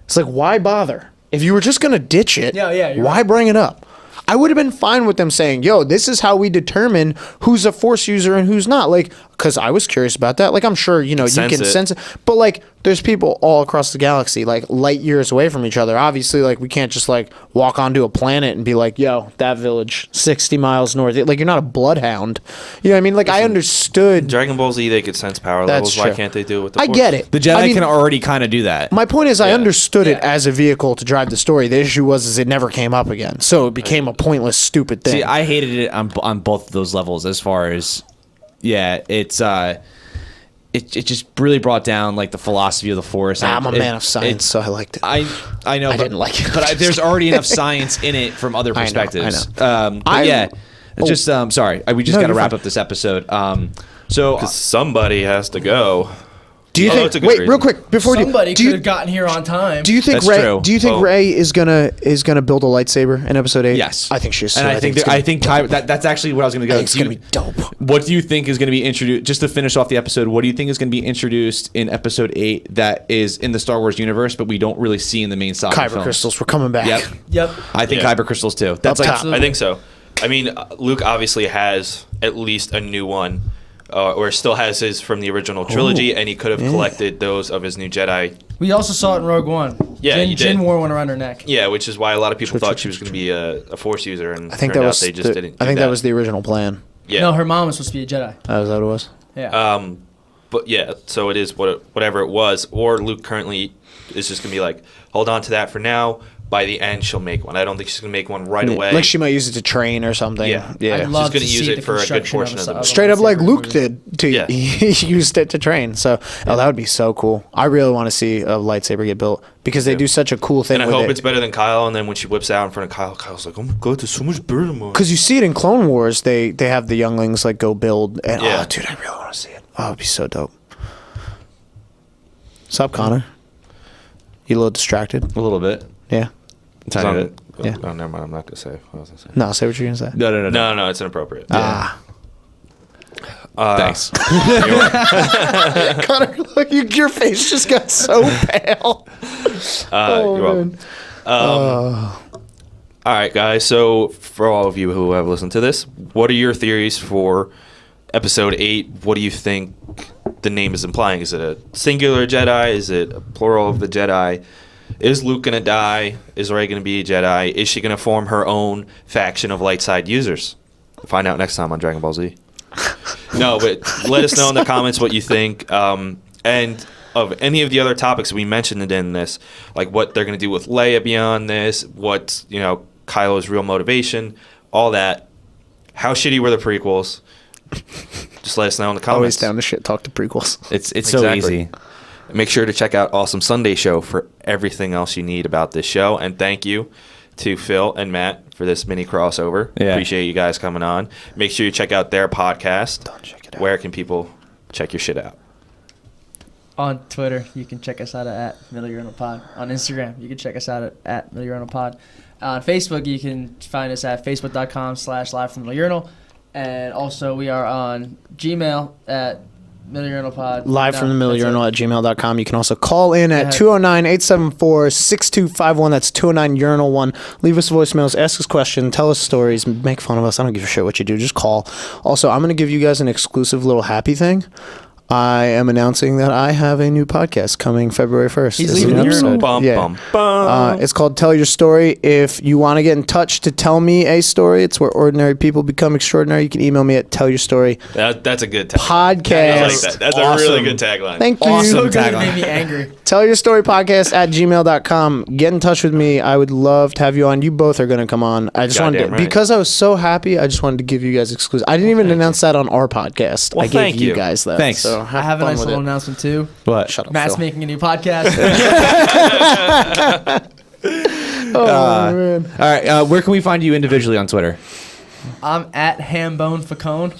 Speaker 4: It's like why bother? If you were just gonna ditch it,
Speaker 5: Yeah, you're
Speaker 4: why
Speaker 5: right.
Speaker 4: bring it up? I would have been fine with them saying, "Yo, this is how we determine who's a Force user and who's not." Like, because I was curious about that. Like, I'm sure you know you
Speaker 2: Sense
Speaker 4: can
Speaker 2: it.
Speaker 4: sense it, but like, there's people all across the galaxy, like light years away from each other. Obviously, like we can't just like walk onto a planet and be like, "Yo, that village 60 miles north." Like, you're not a bloodhound. You know what I mean? Like, I understood.
Speaker 2: Dragon Ball Z, they could sense power
Speaker 4: That's
Speaker 2: levels. Why
Speaker 4: true.
Speaker 2: can't they do it with the
Speaker 4: I
Speaker 2: Force?
Speaker 4: get it.
Speaker 1: The Jedi
Speaker 4: I mean,
Speaker 1: can already kind of do that.
Speaker 4: my point is, I
Speaker 2: Yeah.
Speaker 4: understood it
Speaker 5: Yeah.
Speaker 4: as a vehicle to drive the story. The issue was it never came up again, so it became a pointless, stupid thing.
Speaker 1: See, I hated it on both of those levels. As far as, yeah, it's it just really brought down like the philosophy of the Force.
Speaker 4: I'm a
Speaker 1: It-
Speaker 4: man of science, so I liked it.
Speaker 1: I know,
Speaker 4: I didn't like it.
Speaker 1: but there's already enough science in it from other
Speaker 4: I know, I
Speaker 1: perspectives.
Speaker 4: know.
Speaker 1: But yeah, It's just sorry, we just
Speaker 4: No,
Speaker 1: got to
Speaker 4: you're
Speaker 1: wrap
Speaker 4: fine.
Speaker 1: up this episode. So
Speaker 2: Somebody has to go.
Speaker 4: Do you
Speaker 2: it's a
Speaker 4: think?
Speaker 2: good
Speaker 4: Wait,
Speaker 2: reason.
Speaker 4: real quick before
Speaker 5: Somebody
Speaker 4: do
Speaker 5: could
Speaker 4: you
Speaker 5: have gotten here on time.
Speaker 4: do you think
Speaker 1: That's
Speaker 4: Ray?
Speaker 1: true.
Speaker 4: Do you think
Speaker 2: Oh.
Speaker 4: Ray is gonna build a lightsaber in Episode 8?
Speaker 1: yes,
Speaker 4: I think she is.
Speaker 1: and
Speaker 4: too.
Speaker 1: I think that's actually what I was going to go.
Speaker 4: it's gonna be dope.
Speaker 1: What do you think is going to be introduced? Just to finish off the episode, what do you think is going to be introduced in Episode 8 that is in the Star Wars universe, but we don't really see in the main saga
Speaker 4: Kyber
Speaker 1: films?
Speaker 4: crystals, we're coming back.
Speaker 1: Yep,
Speaker 5: Yep.
Speaker 1: I think
Speaker 2: Yeah.
Speaker 1: Kyber crystals too. That's
Speaker 4: Up
Speaker 1: like
Speaker 4: top.
Speaker 2: I think so. I mean, Luke obviously has at least a new one, or still has his from the original trilogy, and he could have collected those of his new Jedi.
Speaker 5: We also saw it in Rogue One.
Speaker 2: Yeah, you
Speaker 5: Jin
Speaker 2: did.
Speaker 5: wore one around her neck.
Speaker 2: Yeah, which is why a lot of people thought she was going to be a Force user, and
Speaker 4: I think
Speaker 2: turned
Speaker 4: that
Speaker 2: out
Speaker 4: was.
Speaker 2: they just didn't.
Speaker 4: I
Speaker 2: do
Speaker 4: think that was the original plan.
Speaker 2: yeah.
Speaker 5: No, her mom was supposed to be a Jedi.
Speaker 4: Oh, is that what it was?
Speaker 5: Yeah.
Speaker 2: But yeah, so it is whatever it was. Or Luke currently is just going to be like, hold on to that for now. By the end, she'll make one. I don't think she's going to make one right away.
Speaker 4: Like she might use it to train or something.
Speaker 2: Yeah.
Speaker 4: Yeah.
Speaker 5: I'd love
Speaker 2: She's gonna
Speaker 5: to
Speaker 2: use
Speaker 5: see
Speaker 2: it
Speaker 5: the
Speaker 2: for a good
Speaker 5: construction
Speaker 2: portion of the
Speaker 5: a
Speaker 2: movie.
Speaker 4: Straight up like
Speaker 5: lightsaber
Speaker 4: Luke
Speaker 5: movie.
Speaker 4: did. To
Speaker 2: Yeah.
Speaker 4: he used it to train. So that would be so cool. I really want to see a lightsaber get built because they do such a cool thing
Speaker 2: and I
Speaker 4: with
Speaker 2: hope
Speaker 4: it.
Speaker 2: it's better than Kyle. And then when she whips out in front of Kyle, Kyle's like, oh my god, there's so much better than mine.
Speaker 4: Because you see it in Clone Wars, they have the younglings like go build. And
Speaker 2: Yeah.
Speaker 4: oh, dude, I really want to see it. Oh, it'd be so dope. What's up, Connor? You a little distracted?
Speaker 1: a little bit.
Speaker 4: Yeah.
Speaker 1: Tiny bit.
Speaker 4: Yeah.
Speaker 2: Oh, never mind. I'm not going to say what I was going to say.
Speaker 4: No, say what you're gonna say.
Speaker 1: No.
Speaker 2: No, it's inappropriate.
Speaker 4: Ah,
Speaker 1: Thanks.
Speaker 4: Connor, look, your face just got so pale.
Speaker 2: You're welcome. All right, guys. So for all of you who have listened to this, what are your theories for Episode 8? What do you think the name is implying? Is it a singular Jedi? Is it a plural of the Jedi? Is Luke going to die? Is Rey going to be a Jedi? Is she going to form her own faction of light side users? Find out next time on Dragon Ball Z. No, but let us know in the comments what you think. And of any of the other topics we mentioned in this, like what they're going to do with Leia beyond this, what's, Kylo's real motivation, all that. How shitty were the prequels? Just let us know in the comments.
Speaker 4: Always down to shit talk to prequels.
Speaker 1: It's so
Speaker 2: Exactly.
Speaker 1: easy.
Speaker 2: Make sure to check out Awesome Sunday Show for everything else you need about this show. And thank you to Phil and Matt for this mini crossover.
Speaker 1: Yeah.
Speaker 2: Appreciate you guys coming on. Make sure you check out their podcast.
Speaker 4: Don't check it out.
Speaker 2: Where can people check your shit out?
Speaker 5: On Twitter, you can check us out at Middle Urinal Pod. On Instagram, you can check us out at Middle Urinal Pod. On Facebook, you can find us at facebook.com/live from Middle Urinal. And also, we are on Gmail at Middle Urinal Pod.
Speaker 4: Live from the Middle
Speaker 5: that's it.
Speaker 4: Urinal at gmail.com. You can also call in at
Speaker 5: Yeah.
Speaker 4: 209-874-6251. That's 209 Urinal 1. Leave us voicemails, ask us questions, tell us stories, make fun of us. I don't give a shit what you do. Just call. Also, I'm going to give you guys an exclusive little happy thing. I am announcing that I have a new podcast coming February 1st.
Speaker 5: He's
Speaker 4: It's a
Speaker 5: leaving
Speaker 4: new
Speaker 5: the
Speaker 4: episode.
Speaker 5: Urinal.
Speaker 2: Bum,
Speaker 4: Yeah.
Speaker 2: bum, bum.
Speaker 4: It's called Tell Your Story. If you want to get in touch to tell me a story, it's where ordinary people become extraordinary. You can email me at tellyourstory
Speaker 2: That's a good tagline.
Speaker 4: podcast.
Speaker 2: I like that. That's a really good tagline.
Speaker 4: Thank you.
Speaker 1: Awesome.
Speaker 5: So good, it
Speaker 1: tagline.
Speaker 5: made me angry.
Speaker 4: Tell your story podcast at gmail.com. Get in touch with me. I would love to have you on. You both are going to come on. I just wanted to,
Speaker 2: Goddamn right.
Speaker 4: because I was so happy, I just wanted to give you guys exclusive. I didn't even announce that on our podcast.
Speaker 2: Well,
Speaker 4: I gave
Speaker 2: thank
Speaker 4: you
Speaker 2: you.
Speaker 4: guys that.
Speaker 1: Thanks.
Speaker 4: So
Speaker 5: I have a
Speaker 4: fun
Speaker 5: nice
Speaker 4: with
Speaker 5: little
Speaker 4: it.
Speaker 5: announcement too.
Speaker 1: What?
Speaker 4: Shut up,
Speaker 5: Matt's
Speaker 4: Phil.
Speaker 5: making a new podcast.
Speaker 4: Oh, man.
Speaker 1: All right. Where can we find you individually on Twitter?
Speaker 5: I'm at Hambone Facone.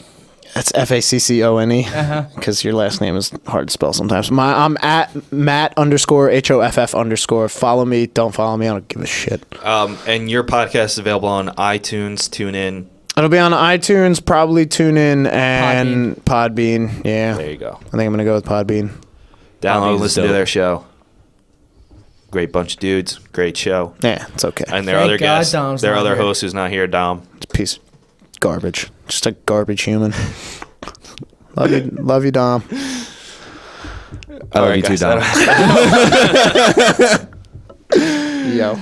Speaker 4: That's FACCONE because your last name is hard to spell sometimes. I'm at Matt_HOFF_. Follow me. Don't follow me. I don't give a shit.
Speaker 2: And your podcast is available on iTunes, TuneIn.
Speaker 4: It'll be on iTunes, probably TuneIn and Podbean. Yeah.
Speaker 2: There you go.
Speaker 4: I think I'm going to go with Podbean.
Speaker 2: Download and
Speaker 1: Podbean's
Speaker 2: listen to
Speaker 1: dope.
Speaker 2: their show. Great bunch of dudes. Great show.
Speaker 4: Yeah, it's okay.
Speaker 2: And their
Speaker 5: Thank
Speaker 2: other
Speaker 5: God
Speaker 2: guests.
Speaker 5: Dom's
Speaker 2: Their
Speaker 5: not
Speaker 2: other
Speaker 5: here.
Speaker 2: host who's not here, Dom.
Speaker 4: It's a piece of garbage. Just a garbage human. Love you, Dom.
Speaker 1: I love you too, Dom.
Speaker 4: Yo.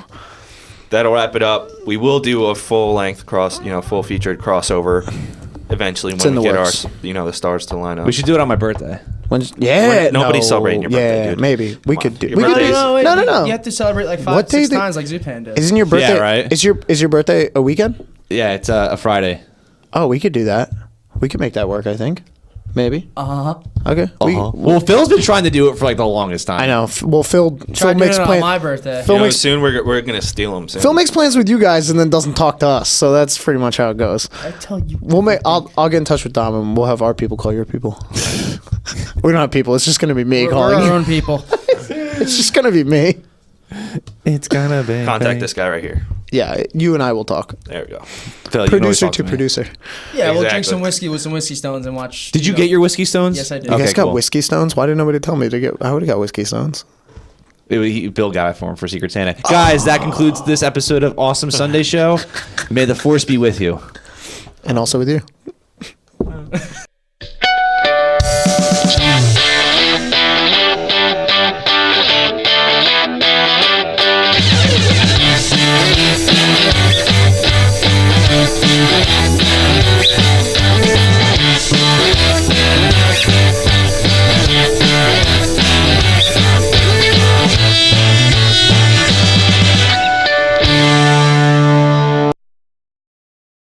Speaker 2: That'll wrap it up. We will do a full featured crossover eventually
Speaker 4: in
Speaker 2: when
Speaker 4: the
Speaker 2: we get
Speaker 4: works.
Speaker 2: our, the stars to line up.
Speaker 1: We should do it on my birthday.
Speaker 2: Nobody's celebrating your birthday,
Speaker 4: Yeah,
Speaker 2: dude.
Speaker 4: maybe we could do.
Speaker 2: Your
Speaker 4: We could
Speaker 2: birthday
Speaker 4: do.
Speaker 2: is-
Speaker 4: No.
Speaker 5: You have to celebrate like
Speaker 4: What day
Speaker 5: 5-6
Speaker 4: did-
Speaker 5: times like Zupan does.
Speaker 4: Isn't your birthday?
Speaker 1: Yeah, right.
Speaker 4: Is your birthday a weekend?
Speaker 1: Yeah, it's a Friday.
Speaker 4: Oh, we could do that. We could make that work. I think. Maybe.
Speaker 5: Uh-huh.
Speaker 4: Okay.
Speaker 1: Well, Phil's been trying to do it for like the longest time.
Speaker 4: I know. Well, Phil
Speaker 5: Tried
Speaker 4: makes
Speaker 5: doing it on
Speaker 4: plans.
Speaker 5: my birthday.
Speaker 4: Phil
Speaker 2: You know,
Speaker 4: makes
Speaker 2: soon we're gonna steal them. Soon.
Speaker 4: Phil makes plans with you guys and then doesn't talk to us. So that's pretty much how it goes.
Speaker 5: I tell you.
Speaker 4: I'll get in touch with Dom and we'll have our people call your people. We don't have people. It's just gonna be me
Speaker 5: We're
Speaker 4: calling
Speaker 5: our
Speaker 4: you.
Speaker 5: own people.
Speaker 4: It's just gonna be me.
Speaker 1: It's gonna be.
Speaker 2: Contact this guy right here.
Speaker 4: Yeah, you and I will talk.
Speaker 2: There we go.
Speaker 1: Phil, you can always
Speaker 4: Producer
Speaker 1: talk
Speaker 4: to
Speaker 1: me.
Speaker 4: producer.
Speaker 5: Yeah, we'll drink
Speaker 2: Exactly.
Speaker 5: some whiskey with some whiskey stones and watch.
Speaker 1: Did you get your whiskey stones?
Speaker 5: Yes, I did.
Speaker 4: You
Speaker 1: Okay,
Speaker 4: guys got
Speaker 1: cool.
Speaker 4: whiskey stones? Why didn't nobody tell me to get? I would have got whiskey stones.
Speaker 1: Bill got it for him for Secret Santa. Guys, that concludes this episode of Awesome Sunday Show. May the force be with you.
Speaker 4: And also with you.